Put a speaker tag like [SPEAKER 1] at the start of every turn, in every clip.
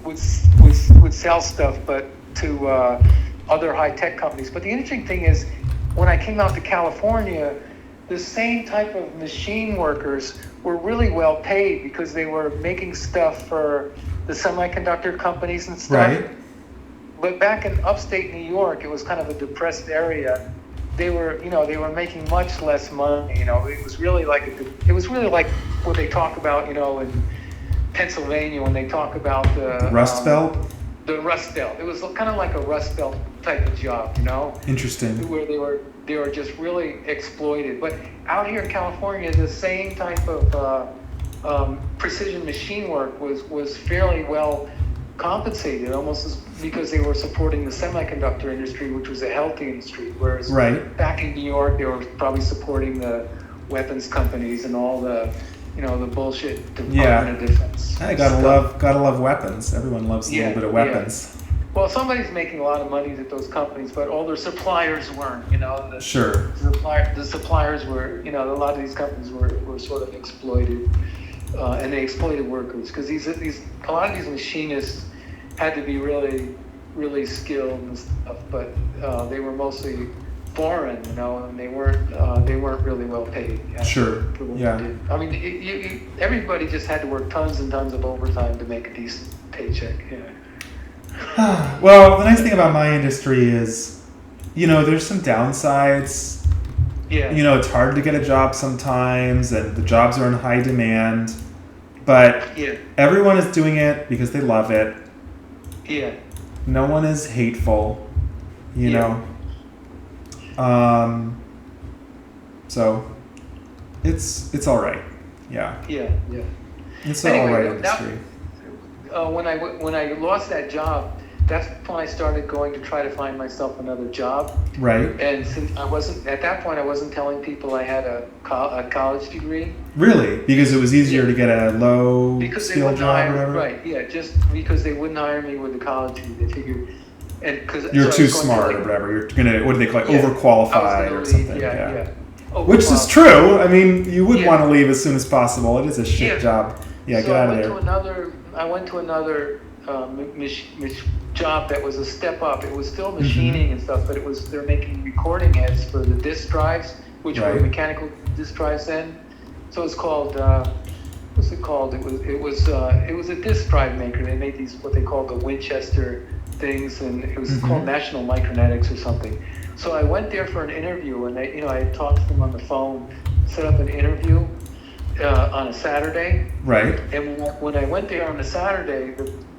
[SPEAKER 1] would sell stuff, but to other high tech companies. But the interesting thing is, when I came out to California, the same type of machine workers were really well paid because they were making stuff for the semiconductor companies and stuff.
[SPEAKER 2] Right.
[SPEAKER 1] But back in upstate New York, it was kind of a depressed area. They were making much less money. It was really like what they talk about, in Pennsylvania when they talk about the
[SPEAKER 2] Rust Belt.
[SPEAKER 1] The Rust Belt. It was kind of like a Rust Belt type of job,
[SPEAKER 2] Interesting.
[SPEAKER 1] where they were just really exploited. But out here in California, the same type of precision machine work was fairly well compensated, almost because they were supporting the semiconductor industry, which was a healthy industry. Whereas back in New York, they were probably supporting the weapons companies and all the bullshit Department of Defense.
[SPEAKER 2] I gotta love weapons. Everyone loves a little bit of weapons.
[SPEAKER 1] Yeah. Well, somebody's making a lot of money at those companies, but all their suppliers weren't.
[SPEAKER 2] Sure.
[SPEAKER 1] The suppliers were, a lot of these companies were sort of exploited, and they exploited workers because a lot of these machinists had to be really, really skilled and stuff, but they were mostly foreign, and they weren't really well paid.
[SPEAKER 2] Sure. Yeah.
[SPEAKER 1] I mean, everybody just had to work tons and tons of overtime to make a decent paycheck. Yeah.
[SPEAKER 2] Well, the nice thing about my industry is, there's some downsides.
[SPEAKER 1] Yeah.
[SPEAKER 2] It's hard to get a job sometimes, and the jobs are in high demand. But everyone is doing it because they love it.
[SPEAKER 1] Yeah.
[SPEAKER 2] No one is hateful, know. So it's all right. Yeah.
[SPEAKER 1] Yeah.
[SPEAKER 2] It's an all right industry.
[SPEAKER 1] When I lost that job, that's when I started going to try to find myself another job.
[SPEAKER 2] Right.
[SPEAKER 1] And since I wasn't telling people I had a college degree.
[SPEAKER 2] Really? Because it was easier to get a low skill job or whatever?
[SPEAKER 1] Right, yeah, just because they wouldn't hire me with a college degree. They figured,
[SPEAKER 2] you're too smart or whatever. You're gonna, what do they call it, overqualified or something. Yeah. Which is true. I mean, you would want to leave as soon as possible. It is a shit job. Yeah,
[SPEAKER 1] so
[SPEAKER 2] get out of there.
[SPEAKER 1] I went to another job that was a step up. It was still machining and stuff, but they're making recording heads for the disk drives, which were mechanical disk drives then. So it's called what's it called? It was a disk drive maker. They made these what they called the Winchester things, and it was called National Micronetics or something. So I went there for an interview, and I talked to them on the phone, set up an interview on a Saturday.
[SPEAKER 2] Right.
[SPEAKER 1] And when I went there on a Saturday,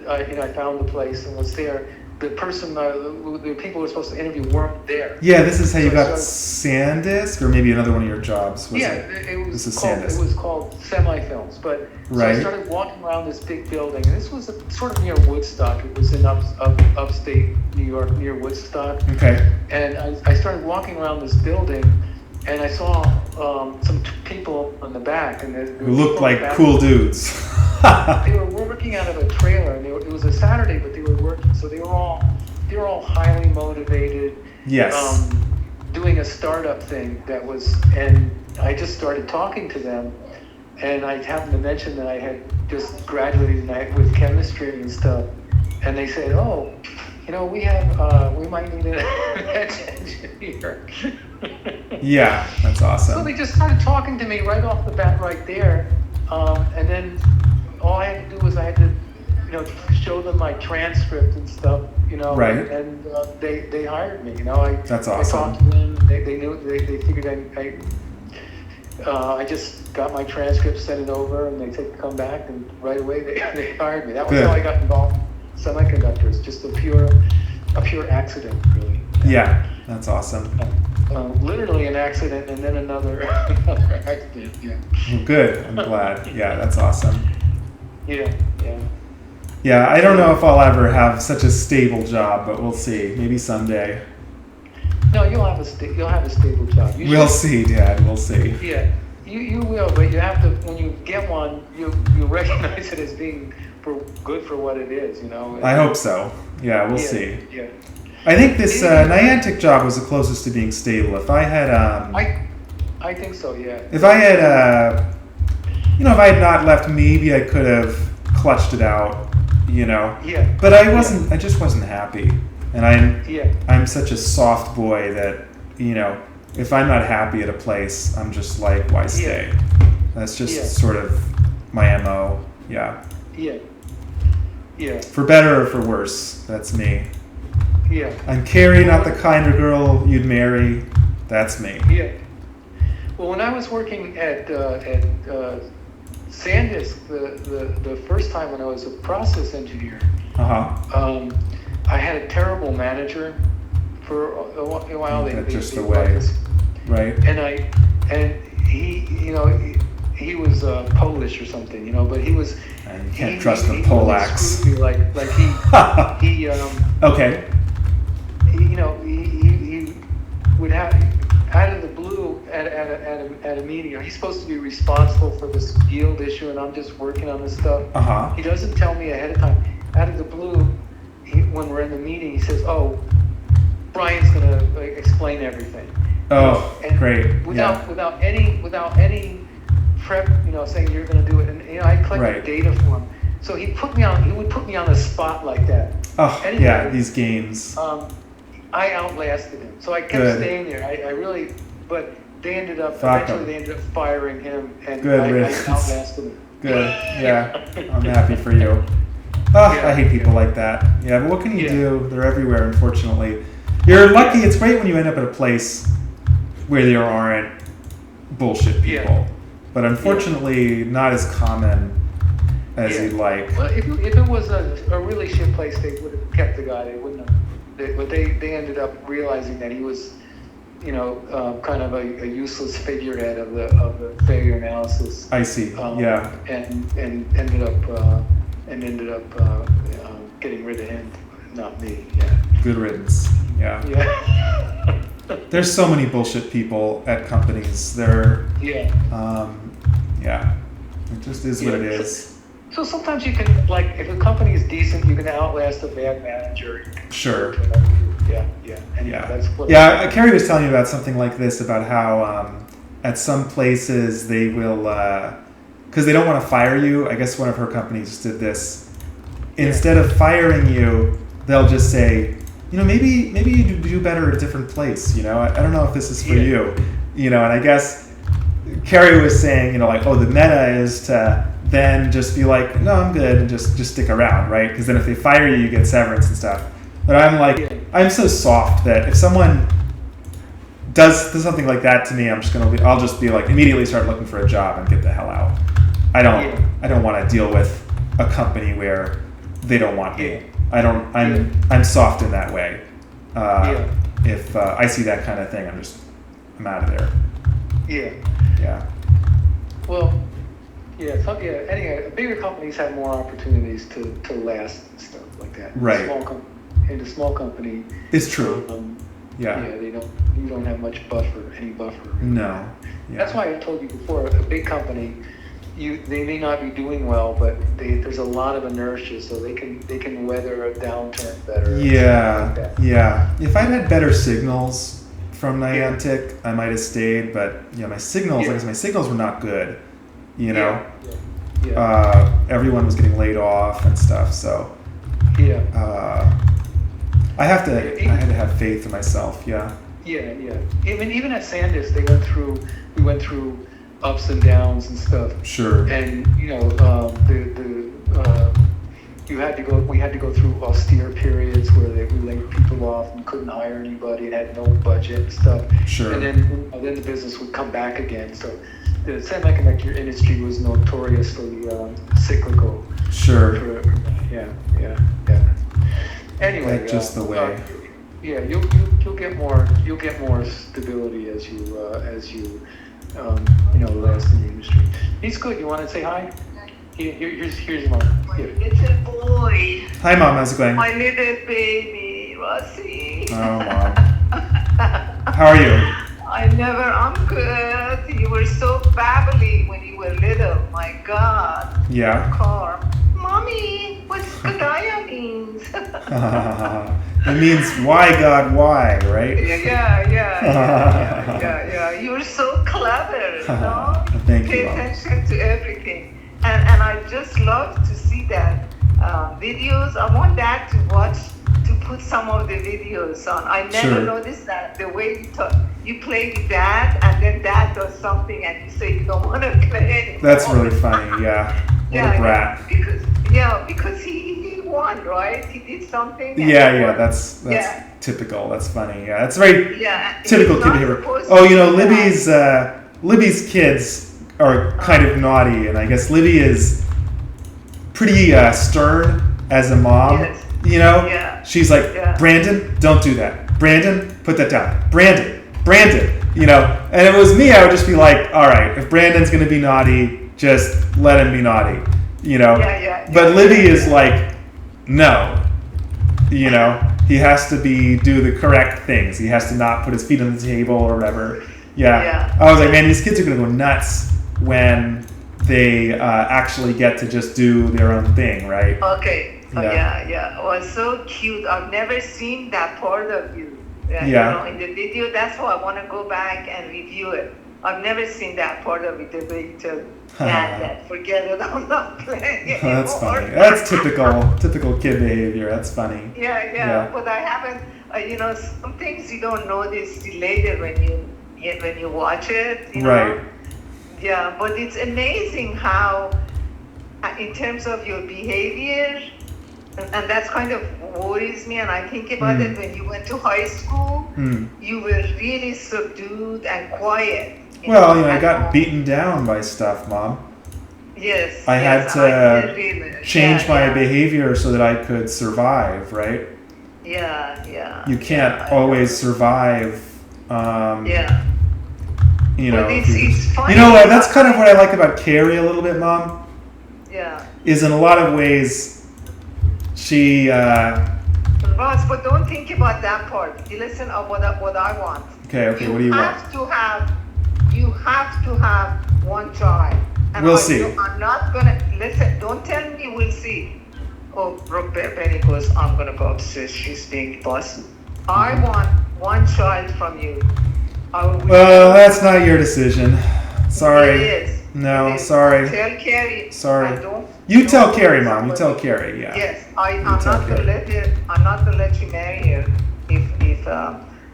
[SPEAKER 1] I found the place and was there. The person, the people who were supposed to interview weren't there.
[SPEAKER 2] Yeah, this is how you got SanDisk, or maybe another one of your jobs.
[SPEAKER 1] It was called Semi-Films. But so I started walking around this big building, and this was sort of near Woodstock. It was in upstate New York, near Woodstock.
[SPEAKER 2] Okay.
[SPEAKER 1] And I started walking around this building, and I saw some people in the back, and
[SPEAKER 2] who looked like cool dudes.
[SPEAKER 1] They were working out of a trailer, and it was a Saturday, but they were working, so they were all highly motivated.
[SPEAKER 2] Yes.
[SPEAKER 1] Doing a startup thing and I just started talking to them, and I happened to mention that I had just graduated with chemistry and stuff, and they said, "Oh, we might need an engineer."
[SPEAKER 2] Yeah, that's awesome.
[SPEAKER 1] So they just started talking to me right off the bat, right there, and then all I had to do was I had to, show them my transcript and stuff,
[SPEAKER 2] Right.
[SPEAKER 1] And they hired me,
[SPEAKER 2] That's awesome.
[SPEAKER 1] I talked to them. They figured I just got my transcript, sent it over, and they said come back, and right away they hired me. That was how I got involved in semiconductors. Just a pure accident, really.
[SPEAKER 2] Yeah, that's awesome.
[SPEAKER 1] Literally an accident, and then another accident. Yeah.
[SPEAKER 2] Well, good. I'm glad. Yeah, that's awesome.
[SPEAKER 1] Yeah.
[SPEAKER 2] Yeah, I don't know if I'll ever have such a stable job, but we'll see. Maybe someday.
[SPEAKER 1] No, you'll have a stable job.
[SPEAKER 2] We'll see, Dad. We'll see.
[SPEAKER 1] Yeah, you will, but you have to. When you get one, you recognize it as being good for what it is.
[SPEAKER 2] I hope so. Yeah, we'll see.
[SPEAKER 1] Yeah.
[SPEAKER 2] I think this Niantic job was the closest to being stable. If I had,
[SPEAKER 1] I think so. Yeah.
[SPEAKER 2] If I had, if I had not left, maybe I could have clutched it out. you know.
[SPEAKER 1] Yeah.
[SPEAKER 2] But I just wasn't happy, and I'm such a soft boy that, you know, if I'm not happy at a place, I'm just like, why stay? That's just sort of my MO. Yeah.
[SPEAKER 1] Yeah. Yeah.
[SPEAKER 2] For better or for worse, that's me.
[SPEAKER 1] Yeah.
[SPEAKER 2] I'm Carrie, not the kind of girl you'd marry. That's me.
[SPEAKER 1] Yeah. Well, when I was working at SanDisk, the first time when I was a process engineer, I had a terrible manager for a while.
[SPEAKER 2] That's just the way, right?
[SPEAKER 1] And he, you know, he was Polish or something, you know, but he was.
[SPEAKER 2] And you can't trust the Polacks.
[SPEAKER 1] Really like he
[SPEAKER 2] okay.
[SPEAKER 1] You know, he would have, out of the blue at a meeting, he's supposed to be responsible for this yield issue, and I'm just working on this stuff. He doesn't tell me ahead of time. Out of the blue, when we're in the meeting, he says, "Oh, Brian's gonna explain everything."
[SPEAKER 2] Oh,
[SPEAKER 1] and
[SPEAKER 2] great!
[SPEAKER 1] Without any prep, you know, saying you're gonna do it, and you know, I collected data for him. So he would put me on the spot like that.
[SPEAKER 2] Oh, anyway, yeah, these games.
[SPEAKER 1] I outlasted him, so I kept staying there. I really, but they ended up firing him, and I outlasted him.
[SPEAKER 2] Good, yeah, I'm happy for you. I hate people like that. Yeah, but what can you do? They're everywhere, unfortunately. You're lucky. It's great when you end up at a place where there aren't bullshit people, but unfortunately, not as common as you'd like.
[SPEAKER 1] Well, if it was a really shit place, they would have kept the guy. They wouldn't have. But they ended up realizing that he was, you know, kind of a useless figurehead of the failure analysis.
[SPEAKER 2] I see.
[SPEAKER 1] And ended up getting rid of him, not me. Yeah.
[SPEAKER 2] Good riddance. Yeah.
[SPEAKER 1] Yeah.
[SPEAKER 2] There's so many bullshit people at companies. It just is what it is.
[SPEAKER 1] So sometimes you can, like, if a company is decent, you can outlast a bad manager.
[SPEAKER 2] Sure.
[SPEAKER 1] That's what.
[SPEAKER 2] Yeah, Carrie was telling me about something like this, about how at some places they will, because they don't want to fire you. I guess one of her companies did this. Instead of firing you, they'll just say, you know, maybe you do better at a different place. You know, I don't know if this is for you. You know, and I guess Carrie was saying, you know, like, oh, the meta is to then just be like, no, I'm good, and just stick around, right? Because then if they fire you, you get severance and stuff. But I'm like, I'm so soft that if someone does something like that to me, I'll just be like, immediately start looking for a job and get the hell out. I don't want to deal with a company where they don't want me. I'm soft in that way. If I see that kind of thing, I'm out of there. Yeah.
[SPEAKER 1] Well. Anyway, bigger companies have more opportunities to last and stuff like that.
[SPEAKER 2] Right.
[SPEAKER 1] In a small company,
[SPEAKER 2] it's true.
[SPEAKER 1] You don't have much any buffer.
[SPEAKER 2] No. Yeah.
[SPEAKER 1] That's why I told you before, a big company, they may not be doing well, but there's a lot of inertia, so they can weather a downturn better.
[SPEAKER 2] Yeah. If I'd had better signals from Niantic, I might have stayed, but my signals were not good. You know, everyone was getting laid off and stuff. So, I had to have faith in myself. Yeah. Even at SanDisk, we went through ups and downs and stuff. Sure.
[SPEAKER 1] And you know, we had to go through austere periods where we laid people off and couldn't hire anybody and had no budget and stuff.
[SPEAKER 2] Sure.
[SPEAKER 1] And then the business would come back again. So. The semiconductor industry was notoriously cyclical.
[SPEAKER 2] Sure.
[SPEAKER 1] Yeah. Anyway,
[SPEAKER 2] that's just the way.
[SPEAKER 1] You'll get more stability as you last in the industry. He's good. You want to say hi? Here's Mom. Here.
[SPEAKER 3] Little boy.
[SPEAKER 2] Hi, Mom. How's it going?
[SPEAKER 3] My little baby, Rossi.
[SPEAKER 2] Oh, Mom. How are you?
[SPEAKER 3] I'm good. You were so babbly when you were little. My God.
[SPEAKER 2] Yeah.
[SPEAKER 3] Car. Mommy, what's Gadaya means?
[SPEAKER 2] It means why, God, why, right?
[SPEAKER 3] Yeah. You're so clever, you know?
[SPEAKER 2] Thank you.
[SPEAKER 3] Pay attention to everything. And I just love to see that. videos. I want Dad to watch, to put some of the videos on. I never
[SPEAKER 2] Sure.
[SPEAKER 3] noticed that the way you play with Dad, and then Dad does something, and you say you don't want to play anymore.
[SPEAKER 2] That's really funny. Yeah. What a brat.
[SPEAKER 3] Because he won, right? He did something. and
[SPEAKER 2] Yeah,
[SPEAKER 3] he
[SPEAKER 2] yeah,
[SPEAKER 3] won.
[SPEAKER 2] that's
[SPEAKER 3] Yeah.
[SPEAKER 2] typical. That's funny. Yeah, that's very
[SPEAKER 3] Yeah,
[SPEAKER 2] typical
[SPEAKER 3] he's
[SPEAKER 2] kid
[SPEAKER 3] not
[SPEAKER 2] behavior.
[SPEAKER 3] supposed
[SPEAKER 2] Oh,
[SPEAKER 3] to
[SPEAKER 2] you know,
[SPEAKER 3] do that.
[SPEAKER 2] Libby's kids are kind of naughty, and I guess Libby is pretty stern as a mom.
[SPEAKER 3] Yes.
[SPEAKER 2] You know,
[SPEAKER 3] Yeah.
[SPEAKER 2] she's like,
[SPEAKER 3] Yeah.
[SPEAKER 2] Brandon, don't do that. Brandon, put that down. Brandon. You know, and if it was me, I would just be like, all right, if Brandon's gonna be naughty, just let him be naughty. You know. But Libby is like, no. You know, he has to do the correct things. He has to not put his feet on the table or whatever. Yeah.
[SPEAKER 3] Yeah.
[SPEAKER 2] I was like, man, these kids are gonna go nuts when they actually get to just do their own thing, right?
[SPEAKER 3] Okay. Oh,
[SPEAKER 2] Yeah.
[SPEAKER 3] yeah. It was so cute. I've never seen that part of you.
[SPEAKER 2] Yeah.
[SPEAKER 3] You know, in the video. That's why I want to go back and review it. I've never seen that part of it. The way you tell Dad, forget it. I'm not playing anymore.
[SPEAKER 2] That's funny. That's typical kid behavior. That's funny.
[SPEAKER 3] Yeah. But I haven't. You know, some things you don't notice till later when you watch it. You know?
[SPEAKER 2] Right.
[SPEAKER 3] Yeah, but it's amazing how, in terms of your behavior, and that's kind of worries me, and I think about it when you went to high school, you were really subdued and quiet.
[SPEAKER 2] Well, you know, I
[SPEAKER 3] at
[SPEAKER 2] got
[SPEAKER 3] home.
[SPEAKER 2] beaten down by stuff, Mom.
[SPEAKER 3] Yes.
[SPEAKER 2] I had
[SPEAKER 3] yes,
[SPEAKER 2] to
[SPEAKER 3] I really-
[SPEAKER 2] change
[SPEAKER 3] yeah,
[SPEAKER 2] my
[SPEAKER 3] yeah.
[SPEAKER 2] behavior so that I could survive, right?
[SPEAKER 3] Yeah.
[SPEAKER 2] You can't
[SPEAKER 3] yeah,
[SPEAKER 2] always survive.
[SPEAKER 3] Yeah.
[SPEAKER 2] You know,
[SPEAKER 3] But it's funny.
[SPEAKER 2] you know what? That's kind of what I like about Carrie a little bit, Mom.
[SPEAKER 3] Yeah.
[SPEAKER 2] Is in a lot of ways, she.
[SPEAKER 3] Ross, but don't think about that part. You listen to what I want.
[SPEAKER 2] Okay. What do you want?
[SPEAKER 3] You have to have one child. And
[SPEAKER 2] We'll see.
[SPEAKER 3] I'm not gonna listen. Don't tell me we'll see. Oh, Benny goes, I'm gonna go upstairs. She's being boss. I want one child from you.
[SPEAKER 2] Well, that's not your decision. Sorry.
[SPEAKER 3] It is.
[SPEAKER 2] No,
[SPEAKER 3] It is.
[SPEAKER 2] Sorry.
[SPEAKER 3] Tell Carrie.
[SPEAKER 2] Sorry.
[SPEAKER 3] Don't
[SPEAKER 2] You tell
[SPEAKER 3] don't
[SPEAKER 2] Carrie,
[SPEAKER 3] tell
[SPEAKER 2] Mom. You
[SPEAKER 3] somebody.
[SPEAKER 2] tell Carrie. Yeah.
[SPEAKER 3] Yes, I'm
[SPEAKER 2] tell
[SPEAKER 3] not gonna
[SPEAKER 2] Carrie.
[SPEAKER 3] let her. I'm not gonna let you marry her if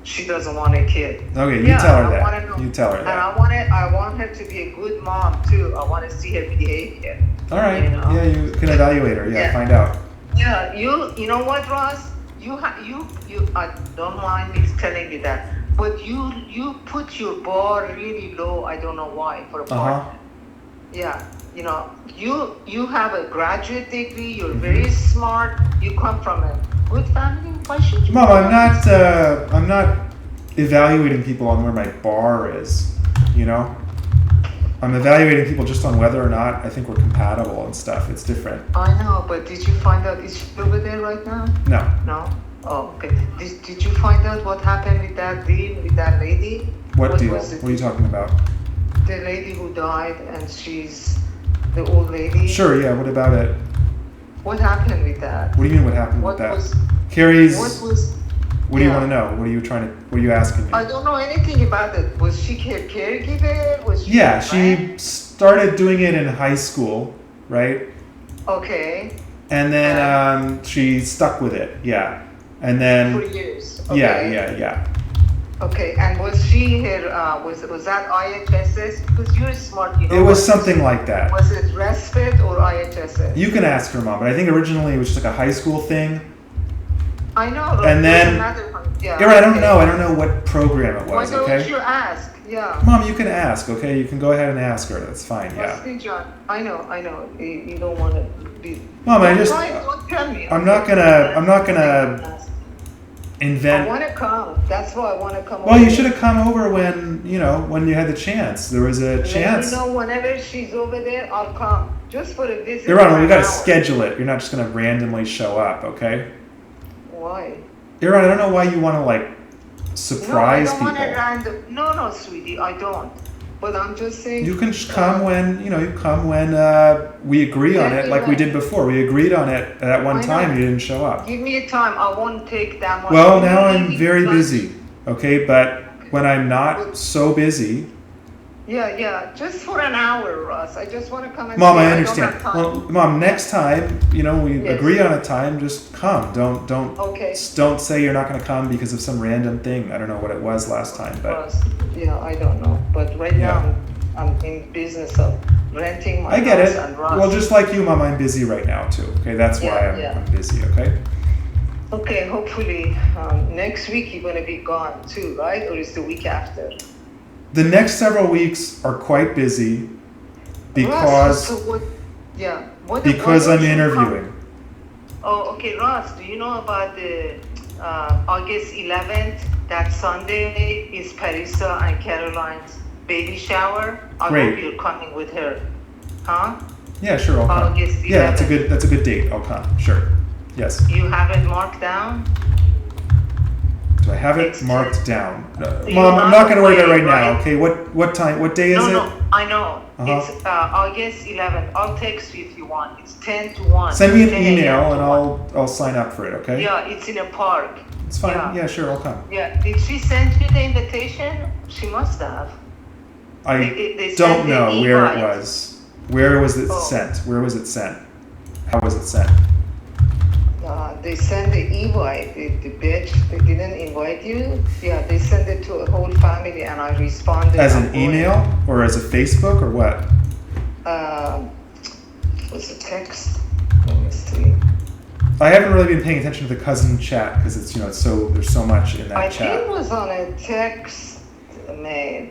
[SPEAKER 3] she doesn't want a kid.
[SPEAKER 2] Okay. You
[SPEAKER 3] Yeah,
[SPEAKER 2] tell her
[SPEAKER 3] I
[SPEAKER 2] that.
[SPEAKER 3] wanna know.
[SPEAKER 2] You tell her
[SPEAKER 3] And
[SPEAKER 2] that.
[SPEAKER 3] I want her to be a good mom too. I want to see her behavior.
[SPEAKER 2] All right.
[SPEAKER 3] You know?
[SPEAKER 2] Yeah. You can evaluate her. Yeah.
[SPEAKER 3] Yeah.
[SPEAKER 2] Find out.
[SPEAKER 3] Yeah, you know what, Ross? You I don't mind me telling you that, but you put your bar really low. I don't know why for a partner. Yeah, you know, you have a graduate degree. You're very smart. You come from a good family. Why should you?
[SPEAKER 2] Mom, I'm not evaluating people on where my bar is. You know, I'm evaluating people just on whether or not I think we're compatible and stuff. It's different.
[SPEAKER 3] I know, but did you find out? Is she over there right now?
[SPEAKER 2] No.
[SPEAKER 3] No. Oh, okay. Did you find out what happened with that deal with that lady?
[SPEAKER 2] What deal?
[SPEAKER 3] was it?
[SPEAKER 2] What are you talking about?
[SPEAKER 3] The lady who died, and she's the old lady.
[SPEAKER 2] Sure. Yeah. What about it?
[SPEAKER 3] What happened with that?
[SPEAKER 2] What do you mean? What happened
[SPEAKER 3] What
[SPEAKER 2] with that?
[SPEAKER 3] was?
[SPEAKER 2] Carrie's.
[SPEAKER 3] What was?
[SPEAKER 2] What do you
[SPEAKER 3] yeah.
[SPEAKER 2] want to know? What are you asking me?
[SPEAKER 3] I don't know anything about it. Was she her caregiver? Was she?
[SPEAKER 2] Yeah, she
[SPEAKER 3] right?
[SPEAKER 2] started doing it in high school, right?
[SPEAKER 3] Okay.
[SPEAKER 2] And then she stuck with it. Yeah. And then
[SPEAKER 3] For years. Okay.
[SPEAKER 2] yeah.
[SPEAKER 3] Okay, and was she her? Was that IHSS? Because you're smart, you know.
[SPEAKER 2] It was something like that.
[SPEAKER 3] Was it respite or IHSS?
[SPEAKER 2] You can ask her, Mom, but I think originally it was just like a high school thing.
[SPEAKER 3] I know.
[SPEAKER 2] And then-
[SPEAKER 3] yeah.
[SPEAKER 2] I don't know. I don't know what program it
[SPEAKER 3] Why
[SPEAKER 2] was.
[SPEAKER 3] don't
[SPEAKER 2] Okay.
[SPEAKER 3] you ask? Yeah.
[SPEAKER 2] Mom, you can ask. Okay, you can go ahead and ask her. That's fine. Yeah.
[SPEAKER 3] Trust me, John. I know. You don't want to be.
[SPEAKER 2] Mom,
[SPEAKER 3] Don't tell me.
[SPEAKER 2] I'm not gonna
[SPEAKER 3] I
[SPEAKER 2] invent.
[SPEAKER 3] want to come. That's why I want to come.
[SPEAKER 2] Well, you
[SPEAKER 3] over.
[SPEAKER 2] should have come over when you had the chance. There was a chance.
[SPEAKER 3] You know, whenever she's over there, I'll come just for a visit.
[SPEAKER 2] Iran,
[SPEAKER 3] for
[SPEAKER 2] we
[SPEAKER 3] an
[SPEAKER 2] gotta
[SPEAKER 3] hour.
[SPEAKER 2] schedule it. You're not just gonna randomly show up, okay?
[SPEAKER 3] Why?
[SPEAKER 2] Iran, I don't know why you want to like surprise
[SPEAKER 3] no, I don't want a
[SPEAKER 2] people.
[SPEAKER 3] random. No, sweetie, I don't. But I'm just saying.
[SPEAKER 2] You can come when we agree on it, like we did before. We agreed on it at that one
[SPEAKER 3] I know.
[SPEAKER 2] time. You didn't show up.
[SPEAKER 3] Give me a time. I won't take that much.
[SPEAKER 2] Well, now I'm
[SPEAKER 3] Maybe
[SPEAKER 2] very
[SPEAKER 3] lunch.
[SPEAKER 2] busy, okay? But when I'm not so busy,
[SPEAKER 3] Yeah, just for an hour, Ross. I just want to come and
[SPEAKER 2] Mom,
[SPEAKER 3] see.
[SPEAKER 2] I
[SPEAKER 3] don't
[SPEAKER 2] understand.
[SPEAKER 3] have time.
[SPEAKER 2] Well, Mom, next time, we
[SPEAKER 3] Yes.
[SPEAKER 2] agree on a time. Just come. Don't
[SPEAKER 3] Okay.
[SPEAKER 2] don't say you're not going to come because of some random thing. I don't know what it was last time, but
[SPEAKER 3] Ross, I don't know. But right
[SPEAKER 2] Yeah.
[SPEAKER 3] now, I'm in business of renting my
[SPEAKER 2] I get
[SPEAKER 3] house
[SPEAKER 2] it.
[SPEAKER 3] and Ross.
[SPEAKER 2] Well, just like you, Mom, I'm busy right now too. Okay, that's why
[SPEAKER 3] Yeah.
[SPEAKER 2] I'm busy. Okay.
[SPEAKER 3] Okay, hopefully next week you're going to be gone too, right? Or is the week after?
[SPEAKER 2] The next several weeks are quite busy
[SPEAKER 3] Ross,
[SPEAKER 2] because
[SPEAKER 3] so what? Yeah. What?
[SPEAKER 2] because
[SPEAKER 3] why
[SPEAKER 2] I'm
[SPEAKER 3] don't you come-
[SPEAKER 2] interviewing.
[SPEAKER 3] Oh, okay, Ross. Do you know about the August 11th? That Sunday is Parisa and Caroline's baby shower. I
[SPEAKER 2] Great.
[SPEAKER 3] hope you're coming with her, huh?
[SPEAKER 2] Yeah, sure, I'll come.
[SPEAKER 3] August
[SPEAKER 2] Yeah,
[SPEAKER 3] 11th.
[SPEAKER 2] that's a good date. I'll come. Sure. Yes.
[SPEAKER 3] You have it marked down?
[SPEAKER 2] Do I have it
[SPEAKER 3] It's
[SPEAKER 2] marked
[SPEAKER 3] just-
[SPEAKER 2] down?
[SPEAKER 3] You're
[SPEAKER 2] Mom, I'm
[SPEAKER 3] not
[SPEAKER 2] not going to worry about it
[SPEAKER 3] away,
[SPEAKER 2] right now.
[SPEAKER 3] right?
[SPEAKER 2] Okay. What time? What day is it?
[SPEAKER 3] No, I know.
[SPEAKER 2] Uh-huh.
[SPEAKER 3] It's August 11th. I'll text you if you want. It's 10 to 1.
[SPEAKER 2] Send me an
[SPEAKER 3] 10 a.m.
[SPEAKER 2] email
[SPEAKER 3] to
[SPEAKER 2] and
[SPEAKER 3] 1.
[SPEAKER 2] I'll sign up for it. Okay.
[SPEAKER 3] Yeah, it's in a park.
[SPEAKER 2] It's fine.
[SPEAKER 3] Yeah.
[SPEAKER 2] Yeah, sure, I'll come.
[SPEAKER 3] Yeah. Did she send you the invitation? She must have.
[SPEAKER 2] I
[SPEAKER 3] They
[SPEAKER 2] don't
[SPEAKER 3] sent
[SPEAKER 2] know
[SPEAKER 3] an
[SPEAKER 2] where it
[SPEAKER 3] invite.
[SPEAKER 2] was. Where was it
[SPEAKER 3] Oh.
[SPEAKER 2] sent? Where was it sent? How was it sent?
[SPEAKER 3] They sent the invite. The bitch. They didn't invite you. Yeah, they sent it to a whole family, and I responded.
[SPEAKER 2] As
[SPEAKER 3] I'm
[SPEAKER 2] an
[SPEAKER 3] going.
[SPEAKER 2] email or as a Facebook or what?
[SPEAKER 3] Was it text? Let me see.
[SPEAKER 2] I haven't really been paying attention to the cousin chat because it's it's so there's so much in that
[SPEAKER 3] I
[SPEAKER 2] chat.
[SPEAKER 3] think it was on a text mail.